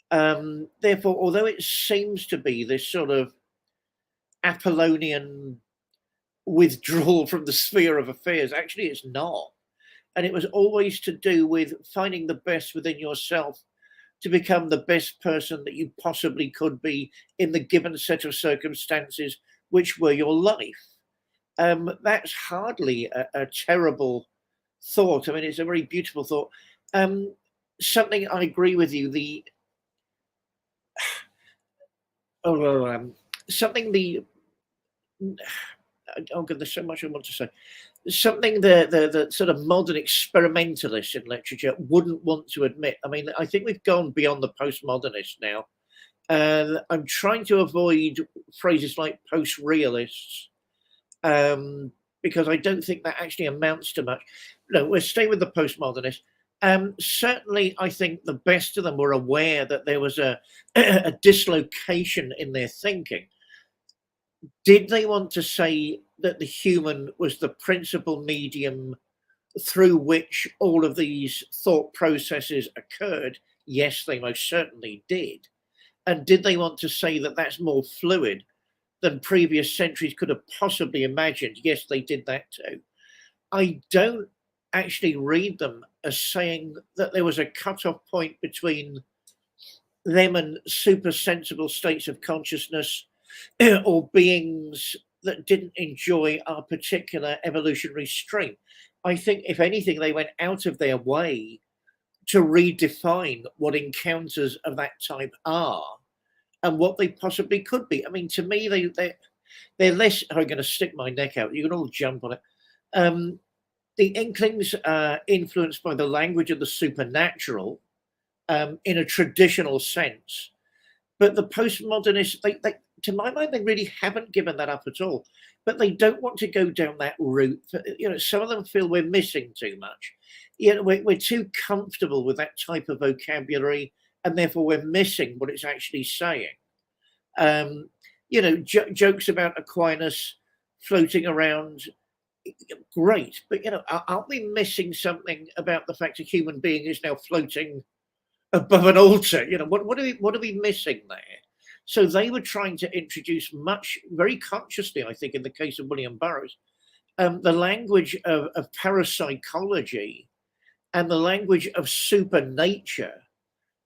Speaker 2: Therefore, although it seems to be this sort of Apollonian withdrawal from the sphere of affairs, actually it's not. And it was always to do with finding the best within yourself to become the best person that you possibly could be in the given set of circumstances which were your life. That's hardly a terrible thought. I mean, it's a very beautiful thought. Something I agree with you. Something the oh god, there's so much I want to say. Something the sort of modern experimentalists in literature wouldn't want to admit. I mean, I think we've gone beyond the postmodernists now. I'm trying to avoid phrases like post-realists because I don't think that actually amounts to much. No, we'll stay with the postmodernists. Certainly, I think the best of them were aware that there was a dislocation in their thinking. Did they want to say that the human was the principal medium through which all of these thought processes occurred? Yes, they most certainly did. And did they want to say that that's more fluid than previous centuries could have possibly imagined? Yes, they did that too. I don't actually read them as saying that there was a cut-off point between them and super sensible states of consciousness or beings that didn't enjoy our particular evolutionary stream. I think, if anything, they went out of their way to redefine what encounters of that type are and what they possibly could be. I mean, to me, they're less. I'm going to stick my neck out. You can all jump on it. The Inklings are influenced by the language of the supernatural in a traditional sense, but the postmodernists, they, to my mind, they really haven't given that up at all. But they don't want to go down that route. You know, some of them feel we're missing too much. You know, we're too comfortable with that type of vocabulary, and therefore we're missing what it's actually saying. You know, jokes about Aquinas floating around, great, but you know, aren't we missing something about the fact a human being is now floating above an altar? You know, what are we missing there? So they were trying to introduce very consciously, I think, in the case of William Burroughs, the language of parapsychology and the language of supernature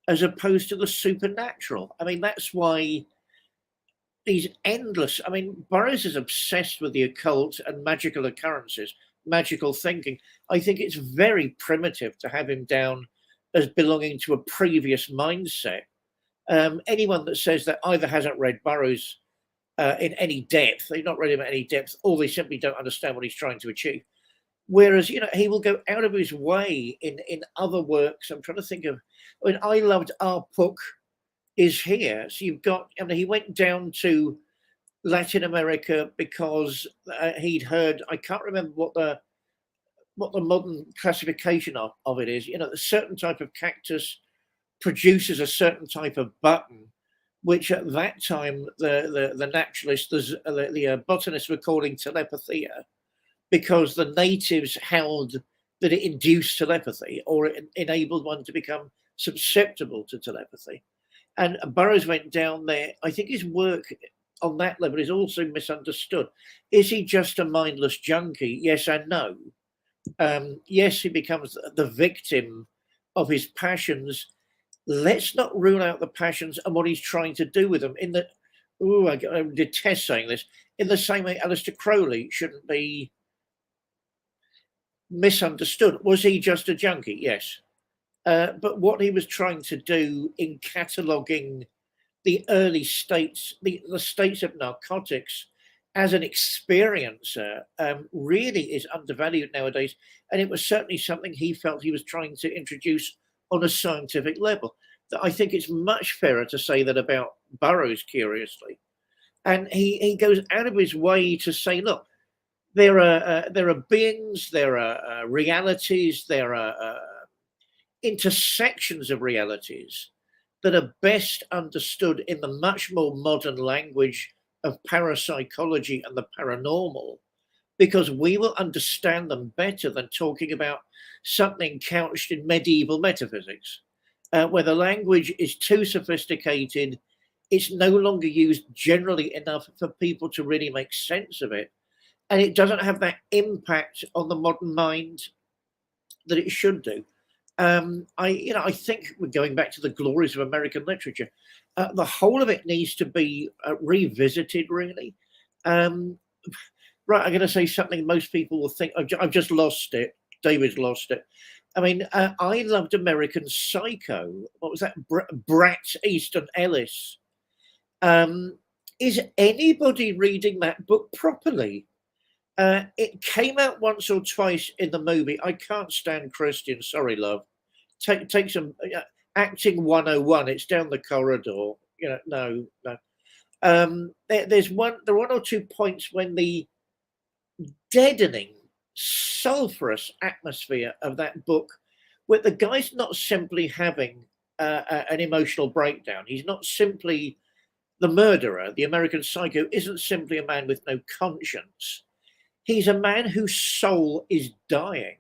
Speaker 2: as opposed to the supernatural. I mean, that's why these endless, I mean, Burroughs is obsessed with the occult and magical occurrences, magical thinking. I think it's very primitive to have him down as belonging to a previous mindset. Anyone that says that either hasn't read Burroughs in any depth, they've not read him at any depth, or they simply don't understand what he's trying to achieve. Whereas, you know, he will go out of his way in other works. I'm trying to think of, I mean, I loved Our Book Is Here. So you've got, I mean, he went down to Latin America because he'd heard, I can't remember what the modern classification of it is. You know, a certain type of cactus produces a certain type of button, which at that time the naturalists, the botanists were calling telepathia, because the natives held that it induced telepathy or it enabled one to become susceptible to telepathy. And Burroughs went down there. I think his work on that level is also misunderstood. Is he just a mindless junkie? Yes and no. Yes, he becomes the victim of his passions. Let's not rule out the passions and what he's trying to do with them. I detest saying this. In the same way, Aleister Crowley shouldn't be misunderstood. Was he just a junkie? Yes. But what he was trying to do in cataloguing the early states, the states of narcotics as an experiencer, really is undervalued nowadays. And it was certainly something he felt he was trying to introduce on a scientific level. That I think it's much fairer to say that about Burroughs, curiously. And he goes out of his way to say, look, there are beings, there are realities, there are intersections of realities that are best understood in the much more modern language of parapsychology and the paranormal, because we will understand them better than talking about something couched in medieval metaphysics, where the language is too sophisticated. It's no longer used generally enough for people to really make sense of it. And it doesn't have that impact on the modern mind that it should do. I think we're going back to the glories of American literature. The whole of it needs to be revisited, really. Right, I'm going to say something most people will think. I've just lost it. David's lost it. I mean, I loved American Psycho. What was that? Brat Easton Ellis. Is anybody reading that book properly? It came out once or twice in the movie. I can't stand Christian. Sorry, love. Take some acting 101. It's down the corridor. No. There are one or two points when the deadening, sulphurous atmosphere of that book, where the guy's not simply having an emotional breakdown. He's not simply the murderer. The American Psycho isn't simply a man with no conscience. He's a man whose soul is dying.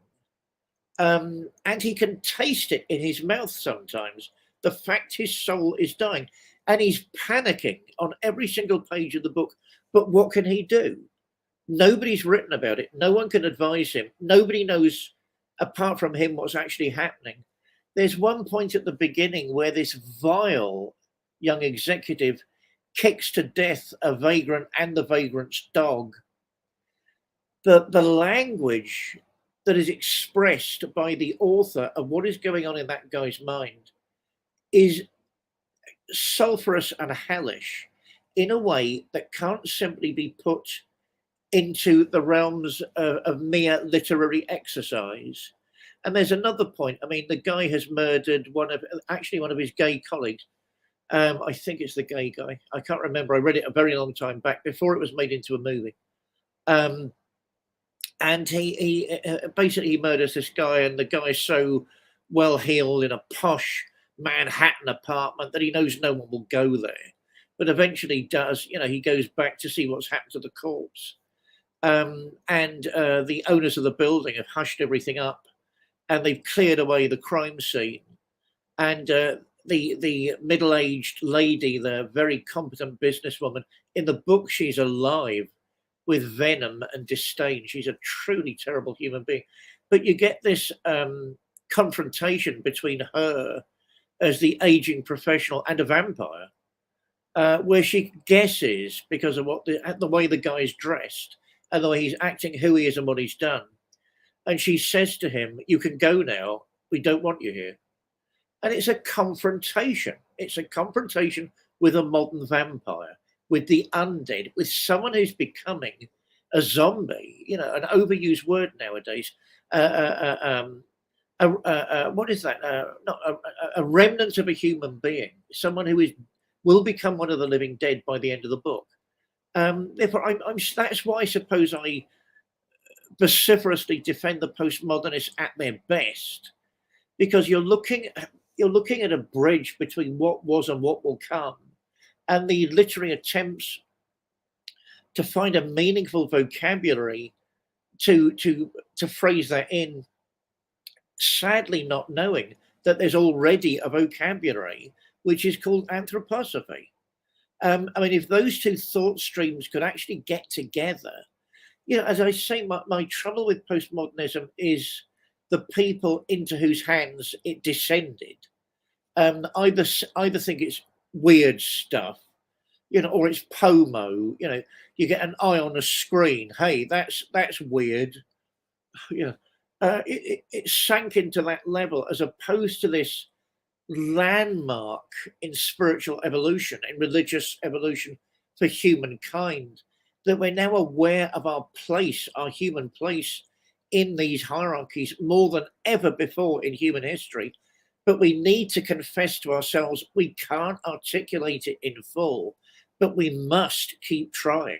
Speaker 2: And he can taste it in his mouth sometimes, the fact his soul is dying. And he's panicking on every single page of the book. But what can he do? Nobody's written about it. No one can advise him. Nobody knows, apart from him, what's actually happening. There's one point at the beginning where this vile young executive kicks to death a vagrant and the vagrant's dog. The language that is expressed by the author of what is going on in that guy's mind is sulphurous and hellish in a way that can't simply be put into the realms of mere literary exercise. And there's another point. I mean, the guy has murdered one of his gay colleagues. I think it's the gay guy. I can't remember. I read it a very long time back before it was made into a movie. And he basically murders this guy, and the guy's so well heeled in a posh Manhattan apartment that he knows no one will go there. But eventually does. He goes back to see what's happened to the corpse. And the owners of the building have hushed everything up, and they've cleared away the crime scene. And the middle-aged lady, the very competent businesswoman, in the book she's alive with venom and disdain. She's a truly terrible human being. But you get this confrontation between her as the aging professional and a vampire, where she guesses, because of the way the guy's dressed and the way he's acting, who he is and what he's done. And she says to him, "You can go now. We don't want you here." And it's a confrontation. It's a confrontation with a modern vampire, with the undead, with someone who's becoming a zombie, an overused word nowadays. What is that? A remnant of a human being, someone who will become one of the living dead by the end of the book. Therefore, that's why I suppose I vociferously defend the postmodernists at their best, because you're looking at a bridge between what was and what will come, and the literary attempts to find a meaningful vocabulary to phrase that in, sadly not knowing that there's already a vocabulary which is called anthroposophy. I mean, if those two thought streams could actually get together, as I say, my trouble with postmodernism is the people into whose hands it descended. Either think it's weird stuff, or it's pomo. You get an eye on a screen. Hey, that's weird. It sank into that level, as opposed to this landmark in spiritual evolution, in religious evolution for humankind, that we're now aware of our place, our human place in these hierarchies more than ever before in human history. But we need to confess to ourselves we can't articulate it in full, but we must keep trying.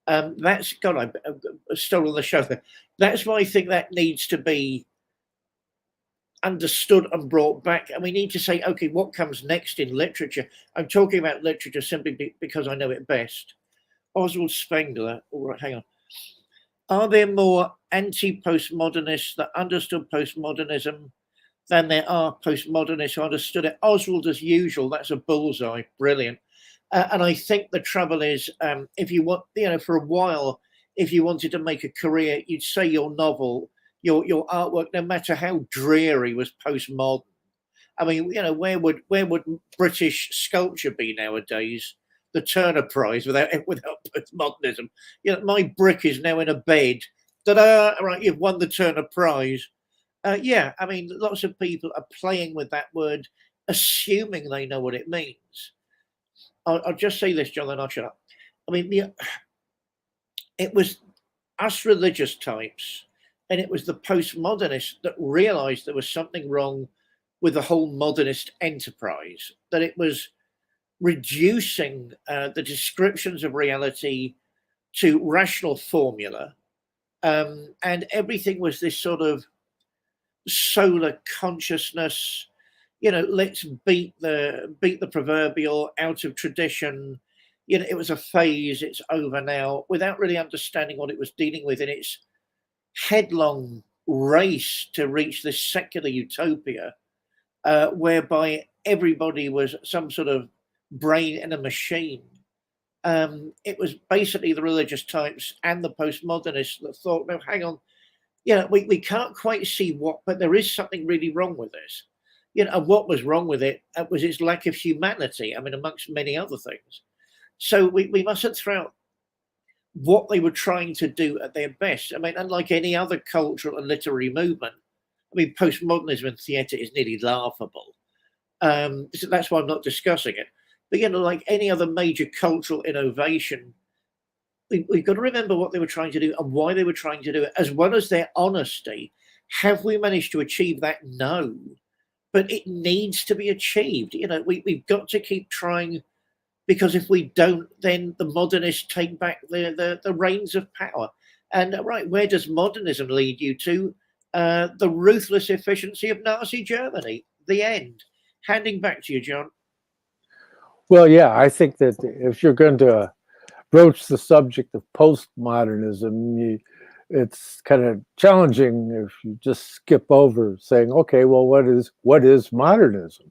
Speaker 2: That's God, I stole the show there. That's why I think that needs to be understood and brought back. And we need to say, okay, what comes next in literature? I'm talking about literature simply because I know it best. Oswald Spengler, all right, hang on. Are there more anti-postmodernists that understood postmodernism than there are postmodernists who understood it? Oswald, as usual, that's a bullseye, brilliant. And I think the trouble is, if you want, for a while, if you wanted to make a career, you'd say your novel, your artwork, no matter how dreary, was postmodern. I mean, where would British sculpture be nowadays? The Turner Prize without postmodernism. My brick is now in a bed. Ta-da! Right, you've won the Turner Prize. Yeah, I mean, lots of people are playing with that word, assuming they know what it means. I'll just say this, John, then I'll shut up. I mean, it was us religious types, and it was the postmodernists that realized there was something wrong with the whole modernist enterprise, that it was reducing the descriptions of reality to rational formula, and everything was this sort of solar consciousness. Let's beat the proverbial out of tradition. It was a phase, it's over now, without really understanding what it was dealing with in its headlong race to reach this secular utopia, whereby everybody was some sort of brain in a machine. It was basically the religious types and the postmodernists that thought, no, hang on, we can't quite see what, but there is something really wrong with this. And what was wrong with it was its lack of humanity, I mean, amongst many other things. So we mustn't throw out what they were trying to do at their best. I mean, unlike any other cultural and literary movement, I mean, postmodernism in theatre is nearly laughable. So that's why I'm not discussing it. But, like any other major cultural innovation, we've got to remember what they were trying to do and why they were trying to do it, as well as their honesty. Have we managed to achieve that? No. But it needs to be achieved. We've got to keep trying, because if we don't, then the modernists take back the reins of power. And right, where does modernism lead you to? The ruthless efficiency of Nazi Germany. The end. Handing back to you, John.
Speaker 1: Well, yeah, I think that if you're going to broach the subject of postmodernism, it's kind of challenging if you just skip over saying, okay, well, what is modernism?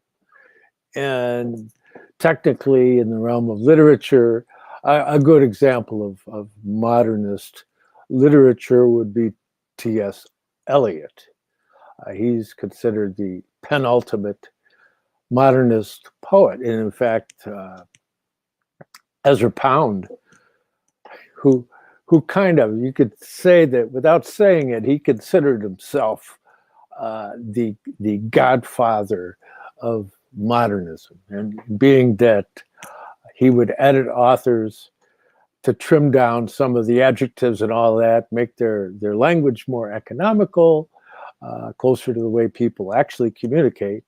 Speaker 1: And technically, in the realm of literature, a good example of modernist literature would be T.S. Eliot. He's considered the penultimate modernist poet, and in fact, Ezra Pound, who kind of, you could say that without saying it, he considered himself the godfather of modernism, and being that he would edit authors to trim down some of the adjectives and all that, make their language more economical, closer to the way people actually communicate.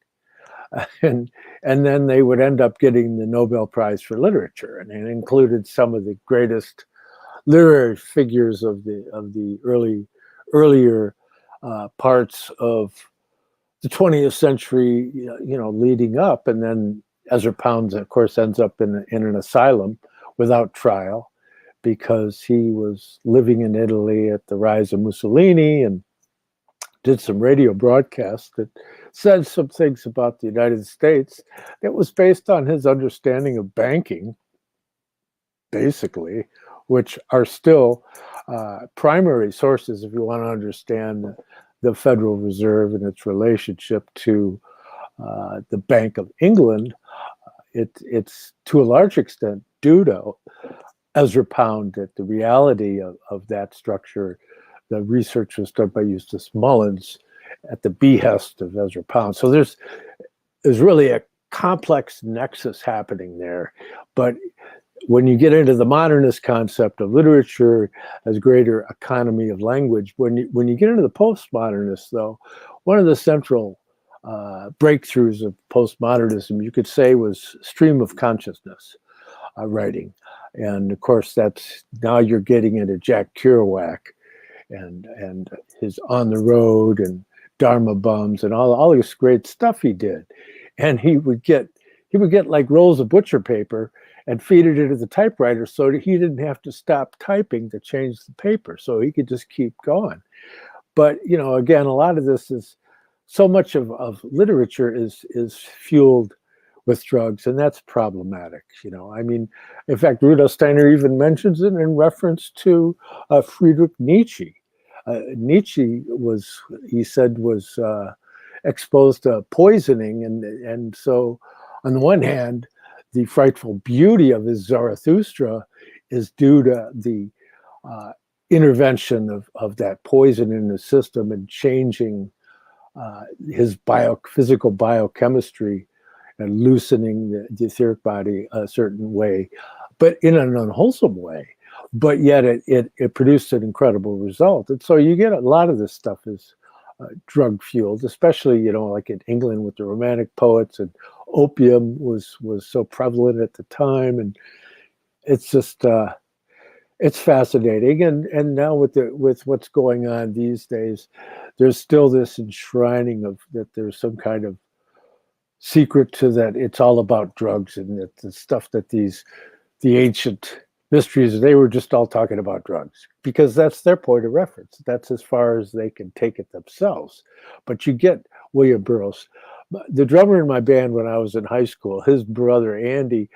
Speaker 1: And then they would end up getting the Nobel Prize for Literature, and it included some of the greatest literary figures of the earlier parts of the 20th century, leading up. And then Ezra Pound, of course, ends up in an asylum without trial because he was living in Italy at the rise of Mussolini and did some radio broadcasts that said some things about the United States that was based on his understanding of banking, basically, which are still primary sources if you want to understand the Federal Reserve and its relationship to the Bank of England. It's to a large extent due to Ezra Pound, that the reality of that structure. The research was done by Eustace Mullins at the behest of Ezra Pound. So there's really a complex nexus happening there. But when you get into the modernist concept of literature as greater economy of language, when you get into the postmodernists, though, one of the central breakthroughs of postmodernism, you could say, was stream of consciousness writing. And of course, now you're getting into Jack Kerouac and his On the Road and Dharma bums and all this great stuff he did. And he would get like rolls of butcher paper and feed it into the typewriter so that he didn't have to stop typing to change the paper, so he could just keep going. But again, a lot of this is so much of literature is fueled with drugs, and that's problematic. I mean, in fact, Rudolf Steiner even mentions it in reference to Friedrich Nietzsche. Nietzsche was exposed to poisoning, and so on the one hand, the frightful beauty of his Zarathustra is due to the intervention of that poison in the system and changing his physical biochemistry and loosening the etheric body a certain way, but in an unwholesome way. But yet it produced an incredible result. And so you get a lot of this stuff is drug fueled, especially, like in England with the Romantic poets, and opium was so prevalent at the time. And it's just, it's fascinating. And now with what's going on these days, there's still this enshrining of that there's some kind of secret to that. It's all about drugs, and that the stuff that the ancient mysteries, they were just all talking about drugs because that's their point of reference. That's as far as they can take it themselves. But you get William Burroughs, the drummer in my band when I was in high school. His brother Andy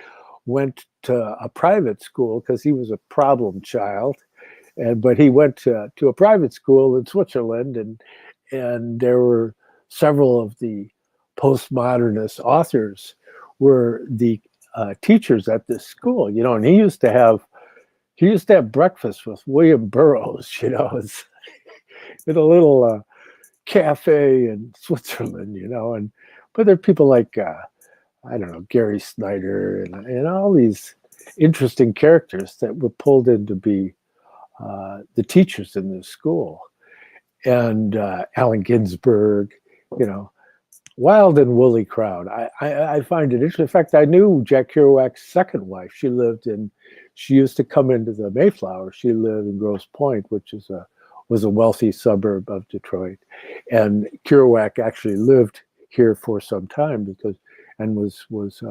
Speaker 1: went to a private school because he was a problem child, but he went to a private school in Switzerland, and there were several of the postmodernist authors were the teachers at this school, and he used to have breakfast with William Burroughs, in a little cafe in Switzerland, but there are people like I don't know, Gary Snyder and all these interesting characters that were pulled in to be the teachers in this school, and Allen Ginsberg, wild and woolly crowd. I find it interesting. In fact, I knew Jack Kerouac's second wife. She used to come into the Mayflower. She lived in Grosse Pointe, which was a wealthy suburb of Detroit. And Kerouac actually lived here for some time and was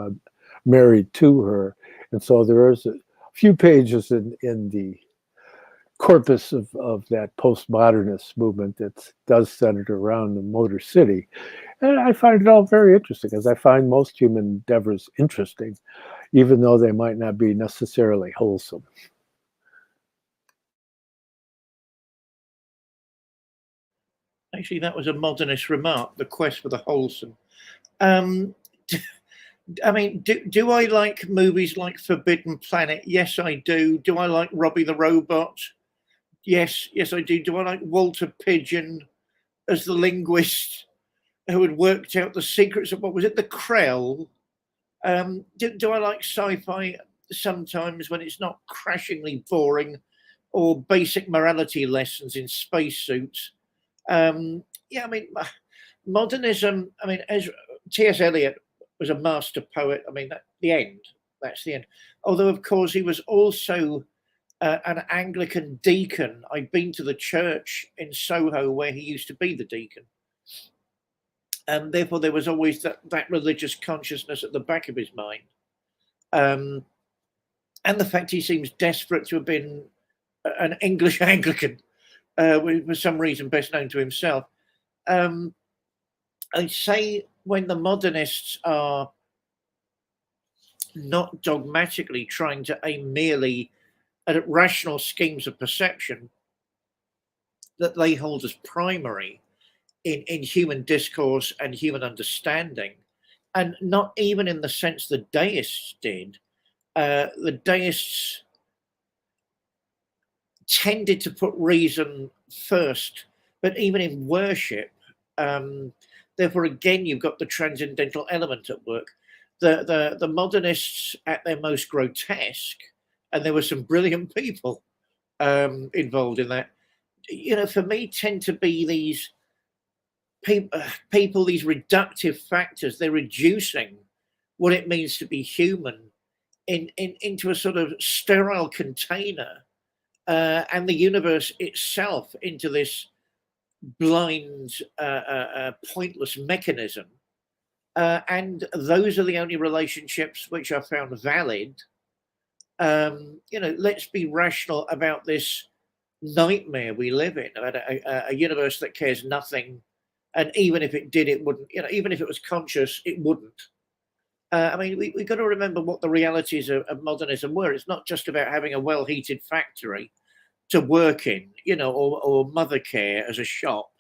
Speaker 1: married to her. And so there is a few pages in the corpus of that postmodernist movement that does center around the Motor City. And I find it all very interesting, as I find most human endeavors interesting, even though they might not be necessarily wholesome.
Speaker 2: Actually, that was a modernist remark, the quest for the wholesome. I mean, do I like movies like Forbidden Planet? Yes, I do. Do I like Robbie the Robot? Yes, I do. Do I like Walter Pidgeon as the linguist who had worked out the secrets of, what was it, the Grail? Do I like sci-fi sometimes when it's not crashingly boring, or basic morality lessons in spacesuits? Yeah, I mean, modernism, I mean, as T.S. Eliot was a master poet. I mean, that's the end. Although, of course, he was also an Anglican deacon. I've been to the church in Soho where he used to be the deacon. And therefore, there was always that religious consciousness at the back of his mind. And the fact he seems desperate to have been an English Anglican, for some reason best known to himself. I say when the modernists are not dogmatically trying to aim merely at rational schemes of perception that they hold as primary in human discourse and human understanding, and not even in the sense the deists did. The deists tended to put reason first, but even in worship, therefore, again, you've got the transcendental element at work. The modernists at their most grotesque, and there were some brilliant people involved in that, for me, tend to be these people, these reductive factors. They're reducing what it means to be human into a sort of sterile container, and the universe itself into this blind, pointless mechanism. And those are the only relationships which are found valid. Let's be rational about this nightmare we live in, about a universe that cares nothing. And even if it did, it wouldn't, even if it was conscious, it wouldn't. We've got to remember what the realities of modernism were. It's not just about having a well-heated factory to work in, or mother care as a shop,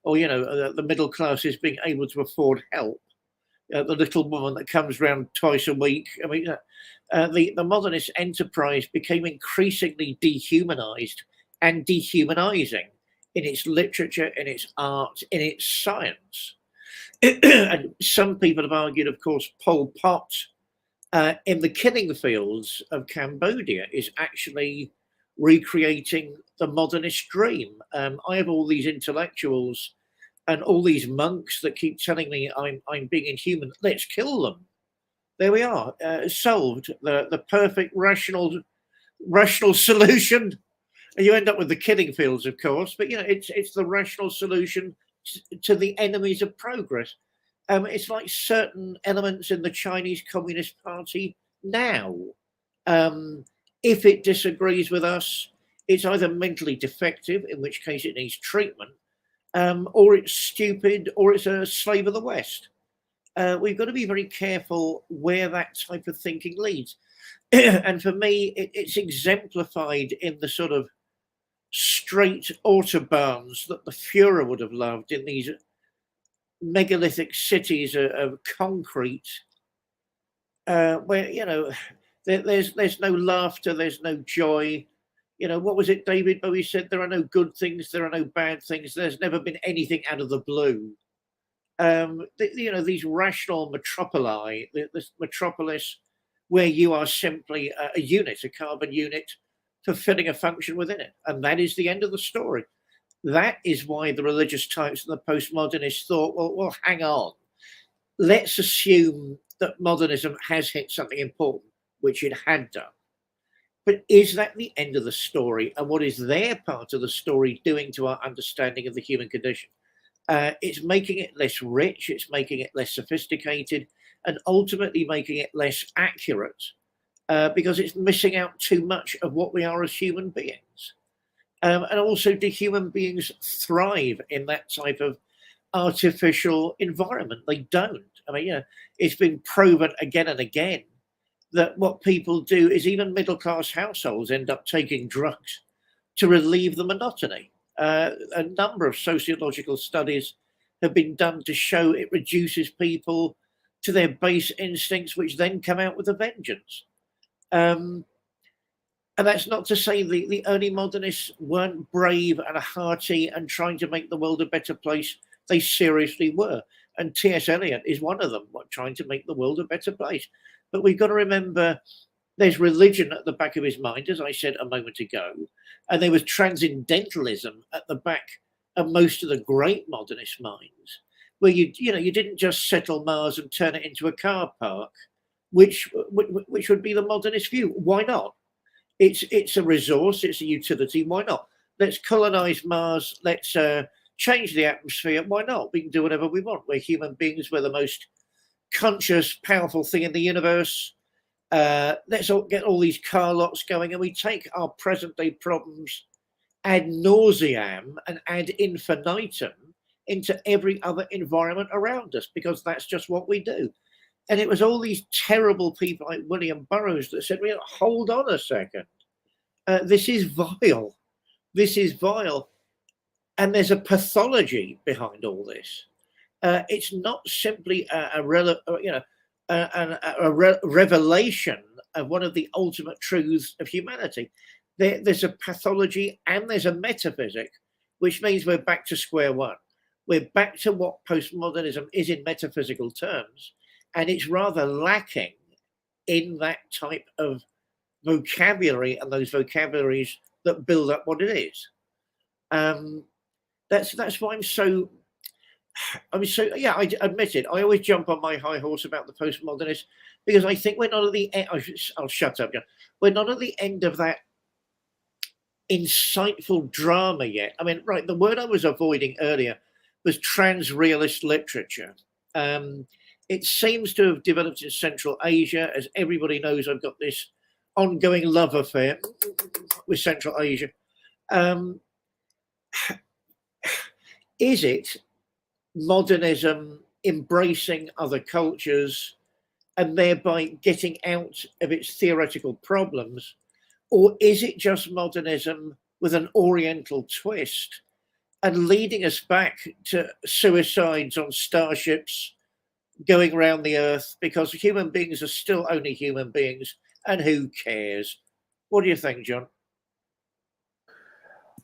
Speaker 2: or, the middle classes being able to afford help. The little woman that comes round twice a week. The modernist enterprise became increasingly dehumanized and dehumanizing in its literature, in its art, in its science. And some people have argued, of course, Pol Pot in the killing fields of Cambodia is actually recreating the modernist dream. I have all these intellectuals and all these monks that keep telling me I'm being inhuman. Let's kill them. There we are, solved. The perfect rational solution. You end up with the killing fields, of course, but it's the rational solution to the enemies of progress. It's like certain elements in the Chinese Communist Party now. If it disagrees with us, it's either mentally defective, in which case it needs treatment, or it's stupid, or it's a slave of the West. We've got to be very careful where that type of thinking leads. And for me, it's exemplified in the sort of straight autobahns that the Führer would have loved in these megalithic cities of concrete, where, there's no laughter, there's no joy. What was it David Bowie said? There are no good things, there are no bad things. There's never been anything out of the blue. These rational metropoli, this metropolis where you are simply a unit, a carbon unit, fulfilling a function within it. And that is the end of the story. That is why the religious types and the postmodernists thought, well, hang on. Let's assume that modernism has hit something important, which it had done. But is that the end of the story? And what is their part of the story doing to our understanding of the human condition? It's making it less rich, it's making it less sophisticated, and ultimately making it less accurate, because it's missing out too much of what we are as human beings. And also, do human beings thrive in that type of artificial environment? They don't. It's been proven again and again that what people do is even middle-class households end up taking drugs to relieve the monotony. A number of sociological studies have been done to show it reduces people to their base instincts, which then come out with a vengeance. And that's not to say the early modernists weren't brave and hearty and trying to make the world a better place. They seriously were. And T.S. Eliot is one of them, trying to make the world a better place. But we've got to remember there's religion at the back of his mind, as I said a moment ago, and there was transcendentalism at the back of most of the great modernist minds, where you didn't just settle Mars and turn it into a car park, which would be the modernist view. Why not? It's a resource, it's a utility. Why not? Let's colonize Mars. Let's change the atmosphere. Why not? We can do whatever we want. We're human beings. We're the most conscious, powerful thing in the universe. Let's all get all these car lots going, and we take our present day problems ad nauseam and ad infinitum into every other environment around us, because that's just what we do. And it was all these terrible people like William Burroughs that said, well, hold on a second. This is vile. This is vile. And there's a pathology behind all this. It's not simply a revelation of one of the ultimate truths of humanity. There's a pathology and there's a metaphysic, which means we're back to square one. We're back to what postmodernism is in metaphysical terms, and it's rather lacking in that type of vocabulary and those vocabularies that build up what it is. That's why I admit it. I always jump on my high horse about the postmodernists, because I think we're not at the end. I'll shut up. We're not at the end of that insightful drama yet. I mean, right, the word I was avoiding earlier was trans-realist literature. It seems to have developed in Central Asia. As everybody knows, I've got this ongoing love affair with Central Asia. Is it modernism embracing other cultures and thereby getting out of its theoretical problems? Or is it just modernism with an Oriental twist and leading us back to suicides on starships going around the earth because human beings are still only human beings and who cares? What do you think, John?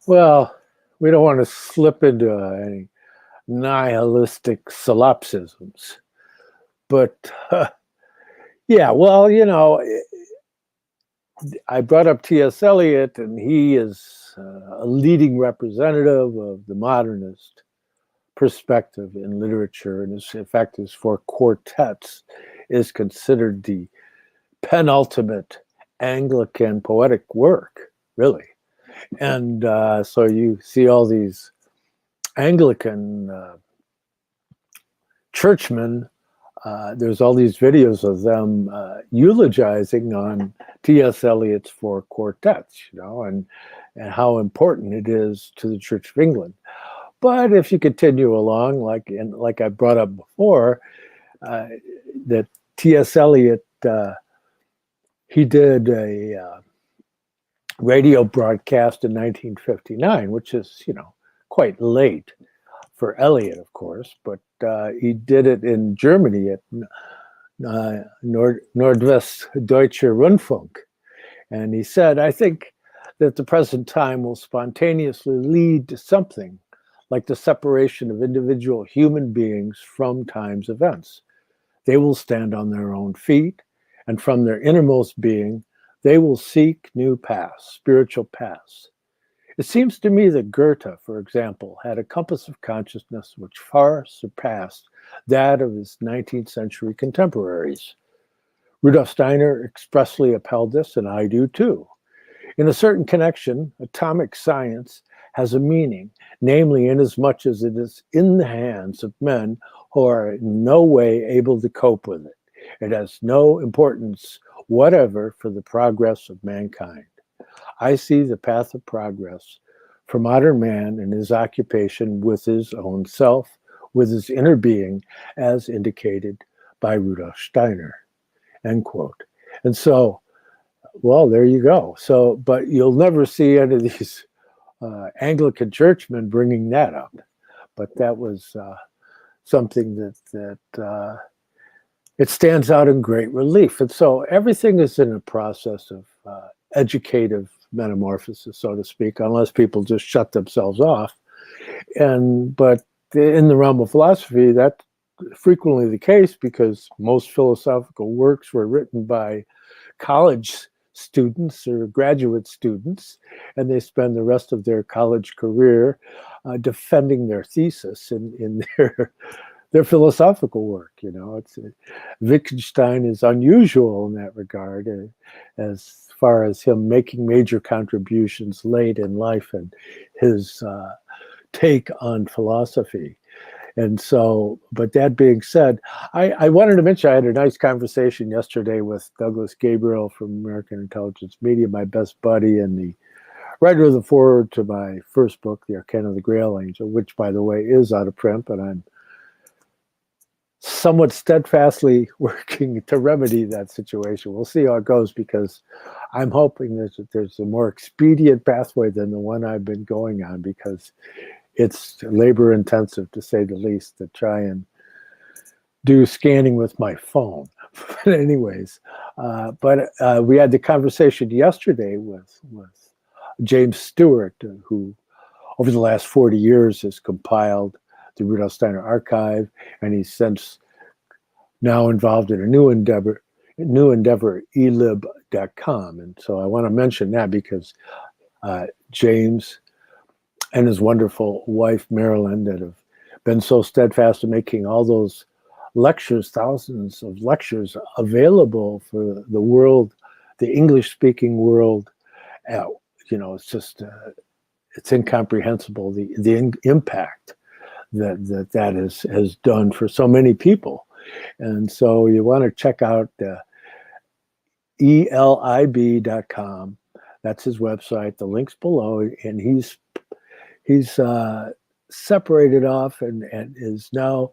Speaker 1: Well, we don't want to slip into any nihilistic solipsisms, but yeah, well, I brought up T.S. Eliot, and he is a leading representative of the modernist perspective in literature, and in fact, his four quartets is considered the penultimate Anglican poetic work, really. And so you see all these Anglican churchmen. There's all these videos of them eulogizing on T.S. Eliot's four quartets, and how important it is to the Church of England. But if you continue along, like I brought up before, that T.S. Eliot, he did a radio broadcast in 1959, which is, quite late for Eliot, of course, but he did it in Germany at Nordwestdeutscher Rundfunk. And he said, I think that the present time will spontaneously lead to something like the separation of individual human beings from time's events. They will stand on their own feet, and from their innermost being, they will seek new paths, spiritual paths. It seems to me that Goethe, for example, had a compass of consciousness which far surpassed that of his 19th century contemporaries. Rudolf Steiner expressly upheld this, and I do too. In a certain connection, atomic science has a meaning, namely inasmuch as it is in the hands of men who are in no way able to cope with it. It has no importance whatever for the progress of mankind. I see the path of progress for modern man in his occupation with his own self, with his inner being, as indicated by Rudolf Steiner, end quote. And so, well, there you go. So, but you'll never see any of these Anglican churchmen bringing that up. But that was something that it stands out in great relief. And so everything is in a process of educative metamorphosis, so to speak, unless people just shut themselves off. But in the realm of philosophy, that's frequently the case because most philosophical works were written by college students or graduate students, and they spend the rest of their college career defending their thesis in their philosophical work. Wittgenstein is unusual in that regard, as far as him making major contributions late in life and his take on philosophy. And so, but that being said, I wanted to mention I had a nice conversation yesterday with Douglas Gabriel from American Intelligence Media, my best buddy and the writer of the foreword to my first book, The Arcana of the Grail Angel, which, by the way, is out of print, but I'm somewhat steadfastly working to remedy that situation. We'll see how it goes, because I'm hoping that there's a more expedient pathway than the one I've been going on, because it's labor intensive, to say the least, to try and do scanning with my phone. But anyways, we had the conversation yesterday with James Stewart, who over the last 40 years has compiled the Rudolf Steiner archive, and he's since now involved in a new endeavor, elib.com. And so I want to mention that because James and his wonderful wife, Marilyn, that have been so steadfast in making all those lectures, thousands of lectures, available for the world, the English-speaking world, it's just it's incomprehensible the impact that has done for so many people. And so you want to check out elib.com. That's his website. The link's below, and he's separated off and is now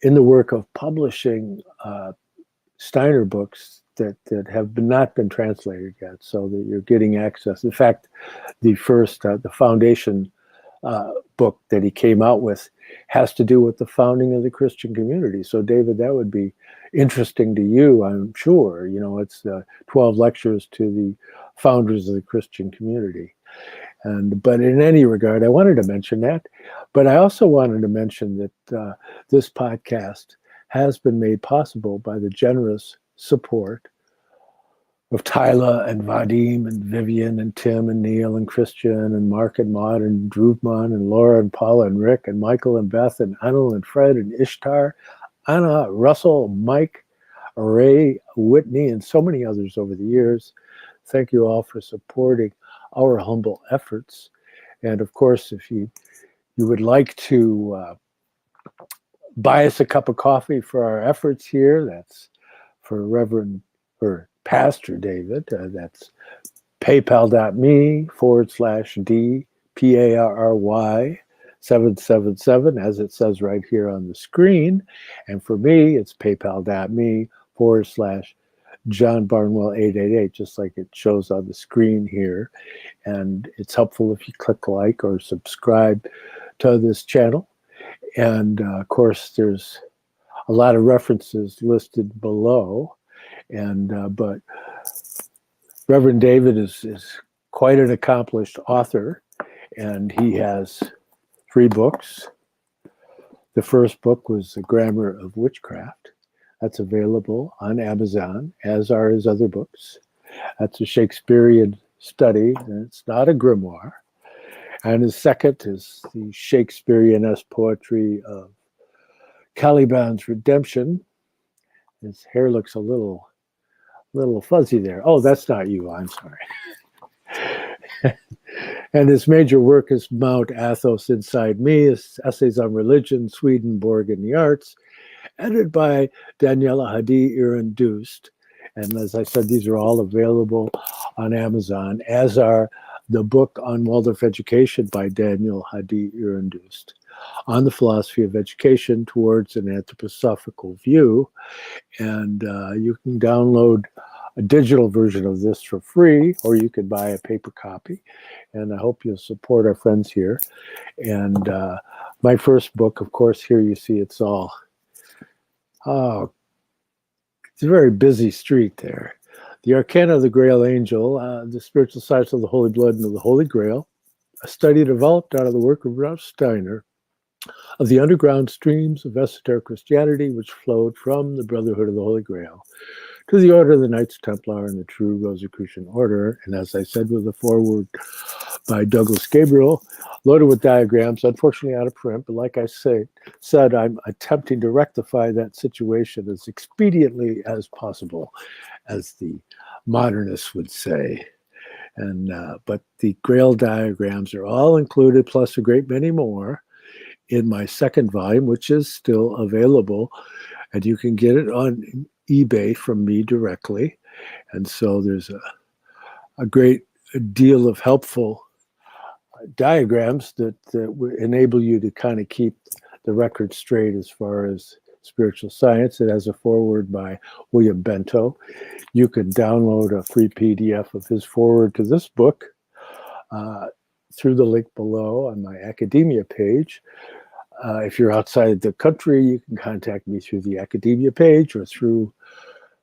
Speaker 1: in the work of publishing Steiner books that have not been translated yet, so that you're getting access. In fact, the first, the foundation book that he came out with has to do with the founding of the Christian community. So, David, that would be interesting to you, I'm sure. It's 12 lectures to the founders of the Christian community. But in any regard, I wanted to mention that. But I also wanted to mention that this podcast has been made possible by the generous support of Tyler and Vadim and Vivian and Tim and Neil and Christian and Mark and Maud and Drewman and Laura and Paula and Rick and Michael and Beth and Anil and Fred and Ishtar, Anna, Russell, Mike, Ray, Whitney, and so many others over the years. Thank you all for supporting our humble efforts. And of course, if you would like to buy us a cup of coffee for our efforts here, that's for Reverend or Pastor David. That's paypal.me/DPARRY 777, as it says right here on the screen. And for me, it's paypal.me/John Barnwell 888, just like it shows on the screen here. And it's helpful if you click like or subscribe to this channel. And of course, there's a lot of references listed below. But Reverend David is quite an accomplished author, and he has 3 books. The first book was The Grammar of Witchcraft. That's available on Amazon, as are his other books. That's a Shakespearean study, and it's not a grimoire. And his second is the Shakespearean-esque poetry of Caliban's Redemption. His hair looks a little fuzzy there. Oh, that's not you. I'm sorry. And his major work is Mount Athos Inside Me, his essays on religion, Swedenborg and the Arts, edited by Daniela Hadi Irandust. And as I said, these are all available on Amazon, as are the book on Waldorf education by Daniel Hadi Irandust, on the philosophy of education towards an anthroposophical view. And you can download a digital version of this for free, or you can buy a paper copy. And I hope you'll support our friends here. And my first book, of course, here you see it's all, it's a very busy street there. The Arcana of the Grail Angel, the spiritual science of the Holy Blood and of the Holy Grail, a study developed out of the work of Rudolf Steiner, of the underground streams of esoteric Christianity which flowed from the Brotherhood of the Holy Grail to the Order of the Knights Templar and the true Rosicrucian Order. And as I said, with a foreword by Douglas Gabriel, loaded with diagrams, unfortunately out of print, but like I said, I'm attempting to rectify that situation as expediently as possible, as the modernists would say. And but the Grail diagrams are all included, plus a great many more, in my second volume, which is still available, and you can get it on eBay from me directly. And so there's a great deal of helpful diagrams that enable you to kind of keep the record straight as far as spiritual science. It has a foreword by William Bento. You can download a free PDF of his foreword to this book through the link below on my academia page. If you're outside the country, you can contact me through the academia page or through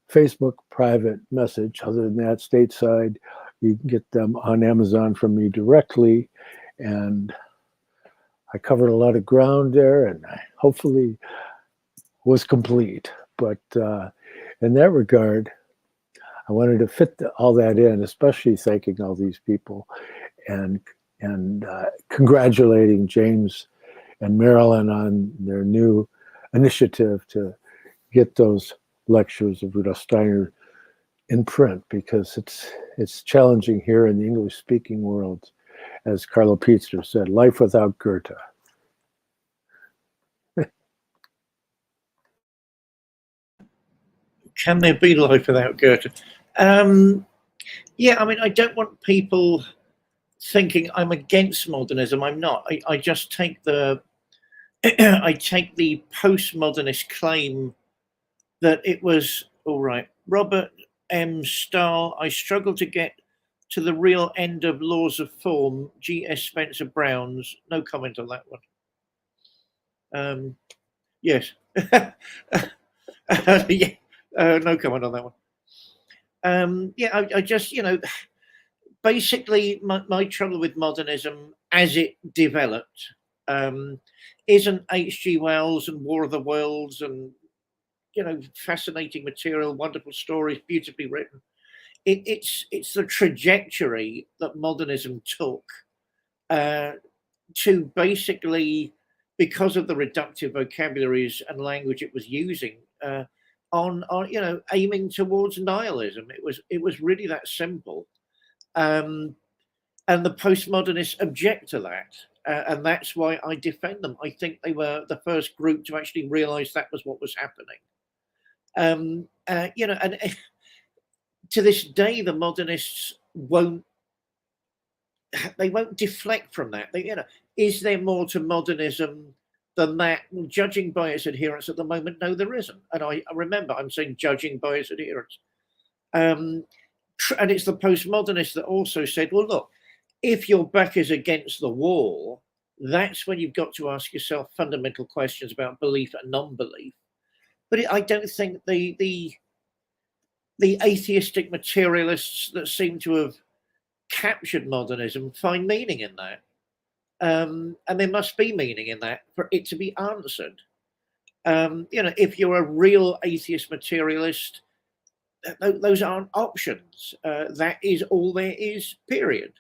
Speaker 1: Facebook private message. Other than that, stateside, you can get them on Amazon from me directly. And I covered a lot of ground there, and I hopefully was complete. But in that regard, I wanted to fit all that in, especially thanking all these people and congratulating James and Marilyn on their new initiative to get those lectures of Rudolf Steiner in print, because it's challenging here in the English-speaking world. As Carlo Pizzer said, life without Goethe.
Speaker 2: Can there be life without Goethe? Yeah, I mean, I don't want people thinking I'm against modernism. I'm not. I just take the I take the postmodernist claim that it was all right. Robert M. Stahl, I struggle to get to the real end of Laws of Form. G.S. Spencer Brown's. No comment on that one. Yes. Yeah. No comment on that one. Yeah, I just, basically my trouble with modernism as it developed isn't H.G. Wells and War of the Worlds and, fascinating material, wonderful stories, beautifully written. It's the trajectory that modernism took to basically, because of the reductive vocabularies and language it was using, on aiming towards nihilism. It was really that simple, and the postmodernists object to that, and that's why I defend them. I think they were the first group to actually realise that was what was happening. And to this day, the modernists won't deflect from that. Is there more to modernism than that? Well, judging by its adherents at the moment, no, there isn't. And I remember I'm saying judging by its adherents. And it's the postmodernists that also said, well, look, if your back is against the wall, that's when you've got to ask yourself fundamental questions about belief and non-belief. But I don't think the atheistic materialists that seem to have captured modernism find meaning in that. And there must be meaning in that for it to be answered. If you're a real atheist materialist, those aren't options. That is all there is, period.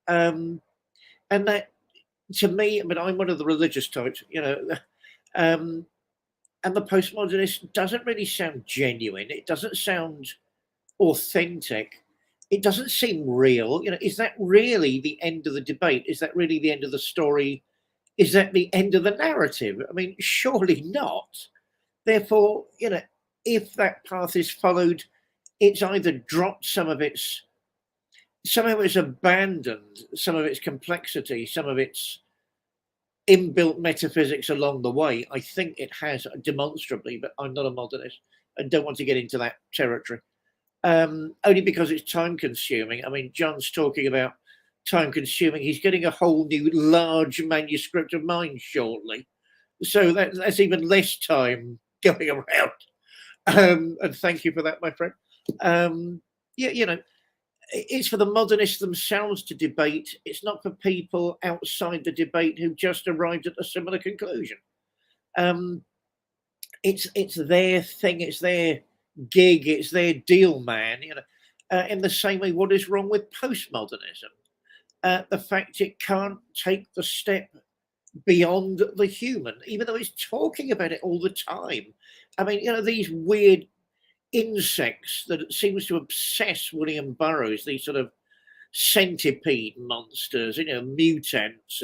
Speaker 2: And that, to me, I mean, I'm one of the religious types, and the postmodernist doesn't really sound genuine. It doesn't sound authentic. It doesn't seem real. Is that really the end of the debate? Is that really the end of the story? Is that the end of the narrative? I mean, surely not. Therefore, if that path is followed, it's either dropped somehow it's abandoned some of its complexity, some of its inbuilt metaphysics along the way. I think it has demonstrably, but I'm not a modernist and don't want to get into that territory. Only because it's time consuming. I mean, John's talking about time consuming. He's getting a whole new large manuscript of mine shortly. So that's even less time going around. And thank you for that, my friend. It's for the modernists themselves to debate. It's not for people outside the debate who just arrived at a similar conclusion. It's their thing. It's their gig. It's their deal, man. In the same way, what is wrong with postmodernism? The fact it can't take the step beyond the human, even though it's talking about it all the time. I mean, these weird insects that it seems to obsess William Burroughs, these sort of centipede monsters, mutants,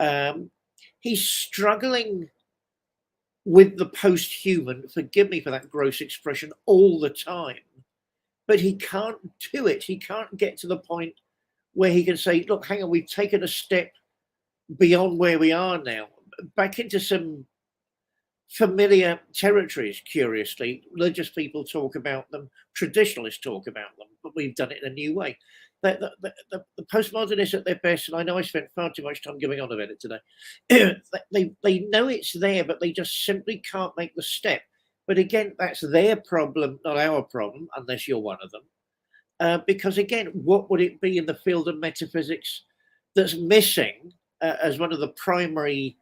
Speaker 2: and he's struggling with the post-human, forgive me for that gross expression, all the time, but he can't do it. He can't get to the point where he can say, look, hang on, we've taken a step beyond where we are now, back into some familiar territories. Curiously, religious people talk about them, traditionalists talk about them, but we've done it in a new way. The postmodernists at their best, and I know I spent far too much time going on about it today, they know it's there, but they just simply can't make the step. But again, that's their problem, not our problem, unless you're one of them. Because again, what would it be in the field of metaphysics that's missing as one of the primary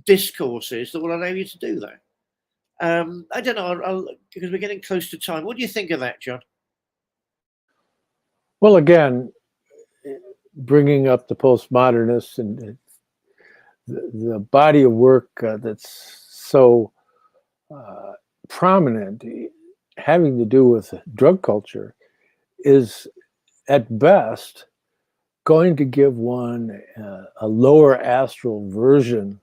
Speaker 2: discourses that will allow you to do that? I don't know, because we're getting close to time. What do you think of that, John?
Speaker 1: Well, again, bringing up the postmodernists and the body of work that's so prominent having to do with drug culture is at best going to give one a lower astral version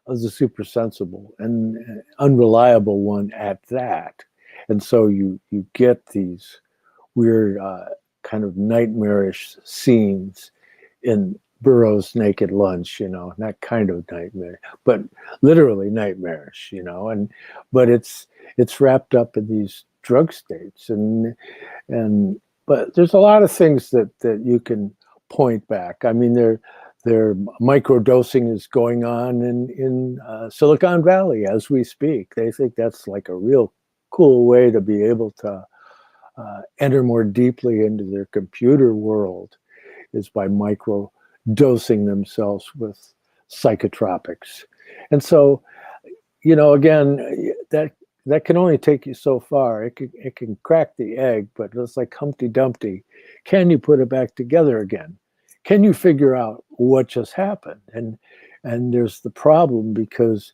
Speaker 1: of the supersensible, and unreliable one at that. And so you get these weird kind of nightmarish scenes in Burroughs' Naked Lunch, not kind of nightmare, but literally nightmarish, but it's wrapped up in these drug states, and but there's a lot of things that you can point back. I mean, their microdosing is going on in Silicon Valley as we speak. They think that's like a real cool way to be able to enter more deeply into their computer world, is by micro dosing themselves with psychotropics. And so, again, that can only take you so far. It can crack the egg, but it's like Humpty Dumpty. Can you put it back together again? Can you figure out what just happened? And there's the problem, because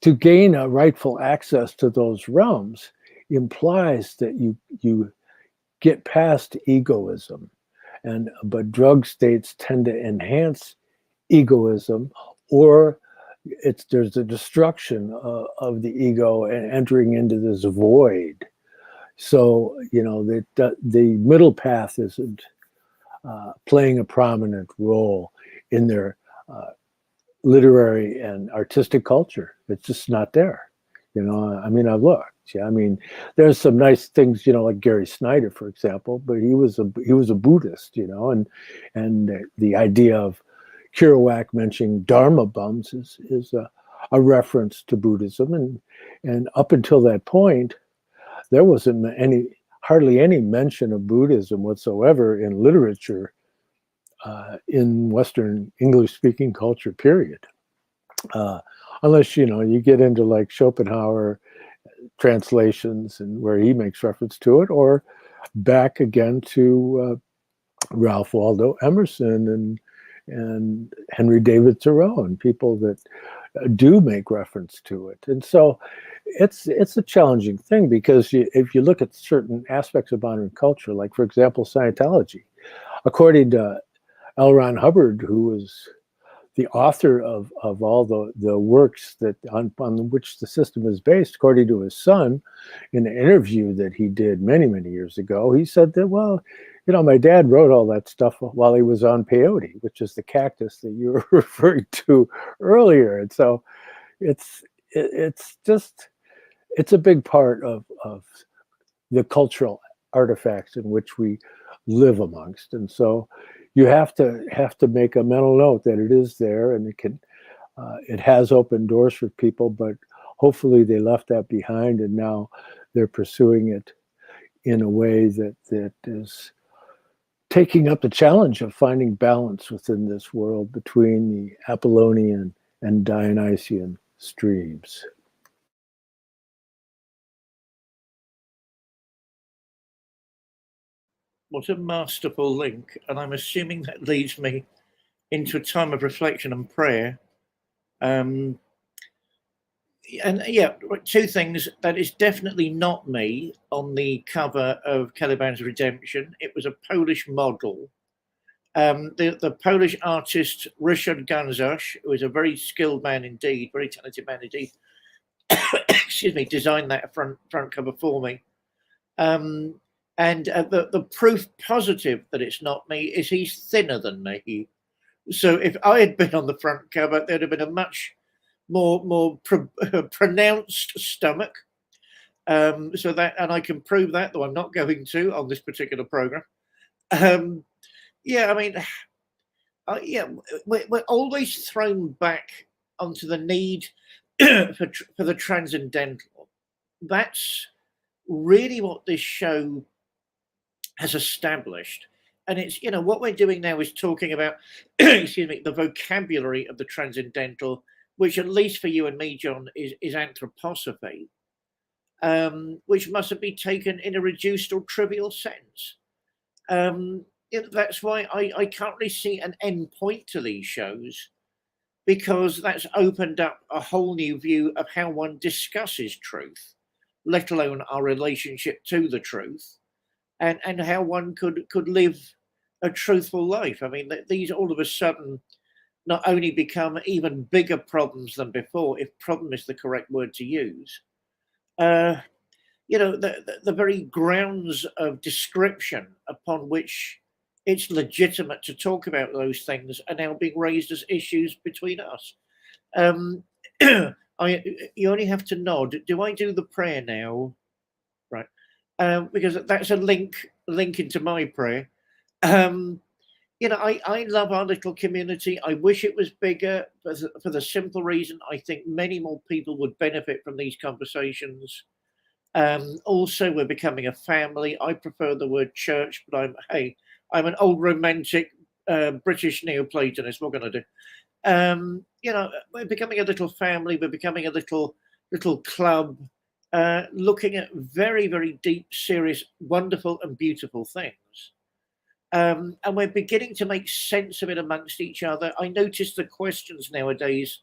Speaker 1: to gain a rightful access to those realms implies that you get past egoism. But drug states tend to enhance egoism, or there's a destruction of the ego and entering into this void. So the middle path isn't playing a prominent role in their literary and artistic culture. It's just not there. I mean, I've looked. Yeah, I mean, there's some nice things, like Gary Snyder, for example, but he was a Buddhist, and the idea of Kerouac mentioning Dharma bums is a reference to Buddhism, and up until that point, there wasn't hardly any mention of Buddhism whatsoever in literature in Western English-speaking culture, period. Unless you get into like Schopenhauer translations and where he makes reference to it, or back again to Ralph Waldo Emerson and Henry David Thoreau, and people that do make reference to it. And so it's a challenging thing, because if you look at certain aspects of modern culture, like for example Scientology, according to L. Ron Hubbard, who was the author of all the works that on which the system is based, according to his son, in an interview that he did many, many years ago, he said that, well, my dad wrote all that stuff while he was on peyote, which is the cactus that you were referring to earlier. And so it's a big part of the cultural artifacts in which we live amongst. And so you have to make a mental note that it is there, and it has opened doors for people, but hopefully they left that behind, and now they're pursuing it in a way that is taking up the challenge of finding balance within this world between the Apollonian and Dionysian streams.
Speaker 2: What a masterful link. And I'm assuming that leads me into a time of reflection and prayer. And yeah, two things. That is definitely not me on the cover of Caliban's Redemption. It was a Polish model. The Polish artist Ryszard Ganzosz, who is a very skilled man indeed, very talented man indeed, excuse me, designed that front cover for me. And the proof positive that it's not me is he's thinner than me. So if I had been on the front cover, there'd have been a much more pronounced stomach. So that, and I can prove that, though I'm not going to on this particular program. Yeah, I mean, yeah, we're always thrown back onto the need for the transcendental. That's really what this show has established. And it's, what we're doing now is talking about, excuse me, the vocabulary of the transcendental, which at least for you and me, John, is anthroposophy, which mustn't be taken in a reduced or trivial sense. That's why I can't really see an end point to these shows, because that's opened up a whole new view of how one discusses truth. let alone our relationship to the truth, and how one could live a truthful life. I mean, these all of a sudden not only become even bigger problems than before, if problem is the correct word to use. The very grounds of description upon which it's legitimate to talk about those things are now being raised as issues between us. You only have to nod. Do I do the prayer now? Right. Because that's a link into my prayer. I love our little community. I wish it was bigger for the simple reason I think many more people would benefit from these conversations. Also, we're becoming a family. I prefer the word church, but I'm an old romantic British Neoplatonist. What can I do? We're becoming a little family. We're becoming a little club, looking at very, very deep, serious, wonderful, and beautiful things. And we're beginning to make sense of it amongst each other. I notice the questions nowadays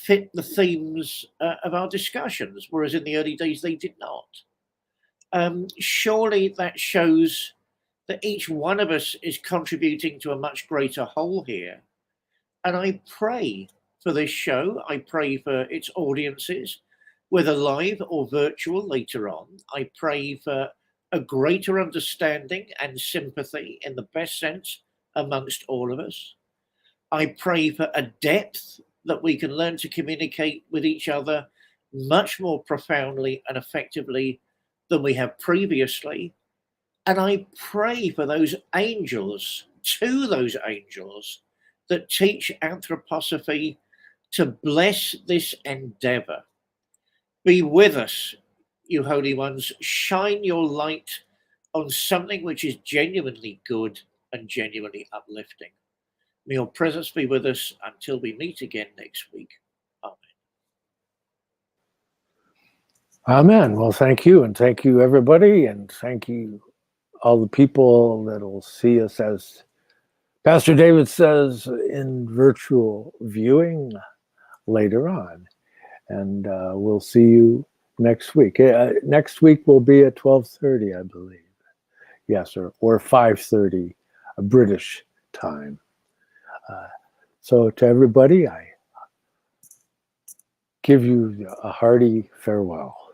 Speaker 2: fit the themes of our discussions, whereas in the early days they did not. Surely that shows that each one of us is contributing to a much greater whole here. And I pray for this show. I pray for its audiences, whether live or virtual later on. I pray for a greater understanding and sympathy in the best sense amongst all of us. I pray for a depth that we can learn to communicate with each other much more profoundly and effectively than we have previously. And I pray for those angels, to those angels that teach anthroposophy, to bless this endeavor. Be with us, you holy ones. Shine your light on something which is genuinely good and genuinely uplifting. May your presence be with us until we meet again next week. Amen.
Speaker 1: Amen. Well, thank you. And thank you, everybody. And thank you, all the people that will see us, as Pastor David says, in virtual viewing later on. And we'll see you next week. Next week will be at 12:30, I believe. Yes, or 5:30 British time. So to everybody, I give you a hearty farewell.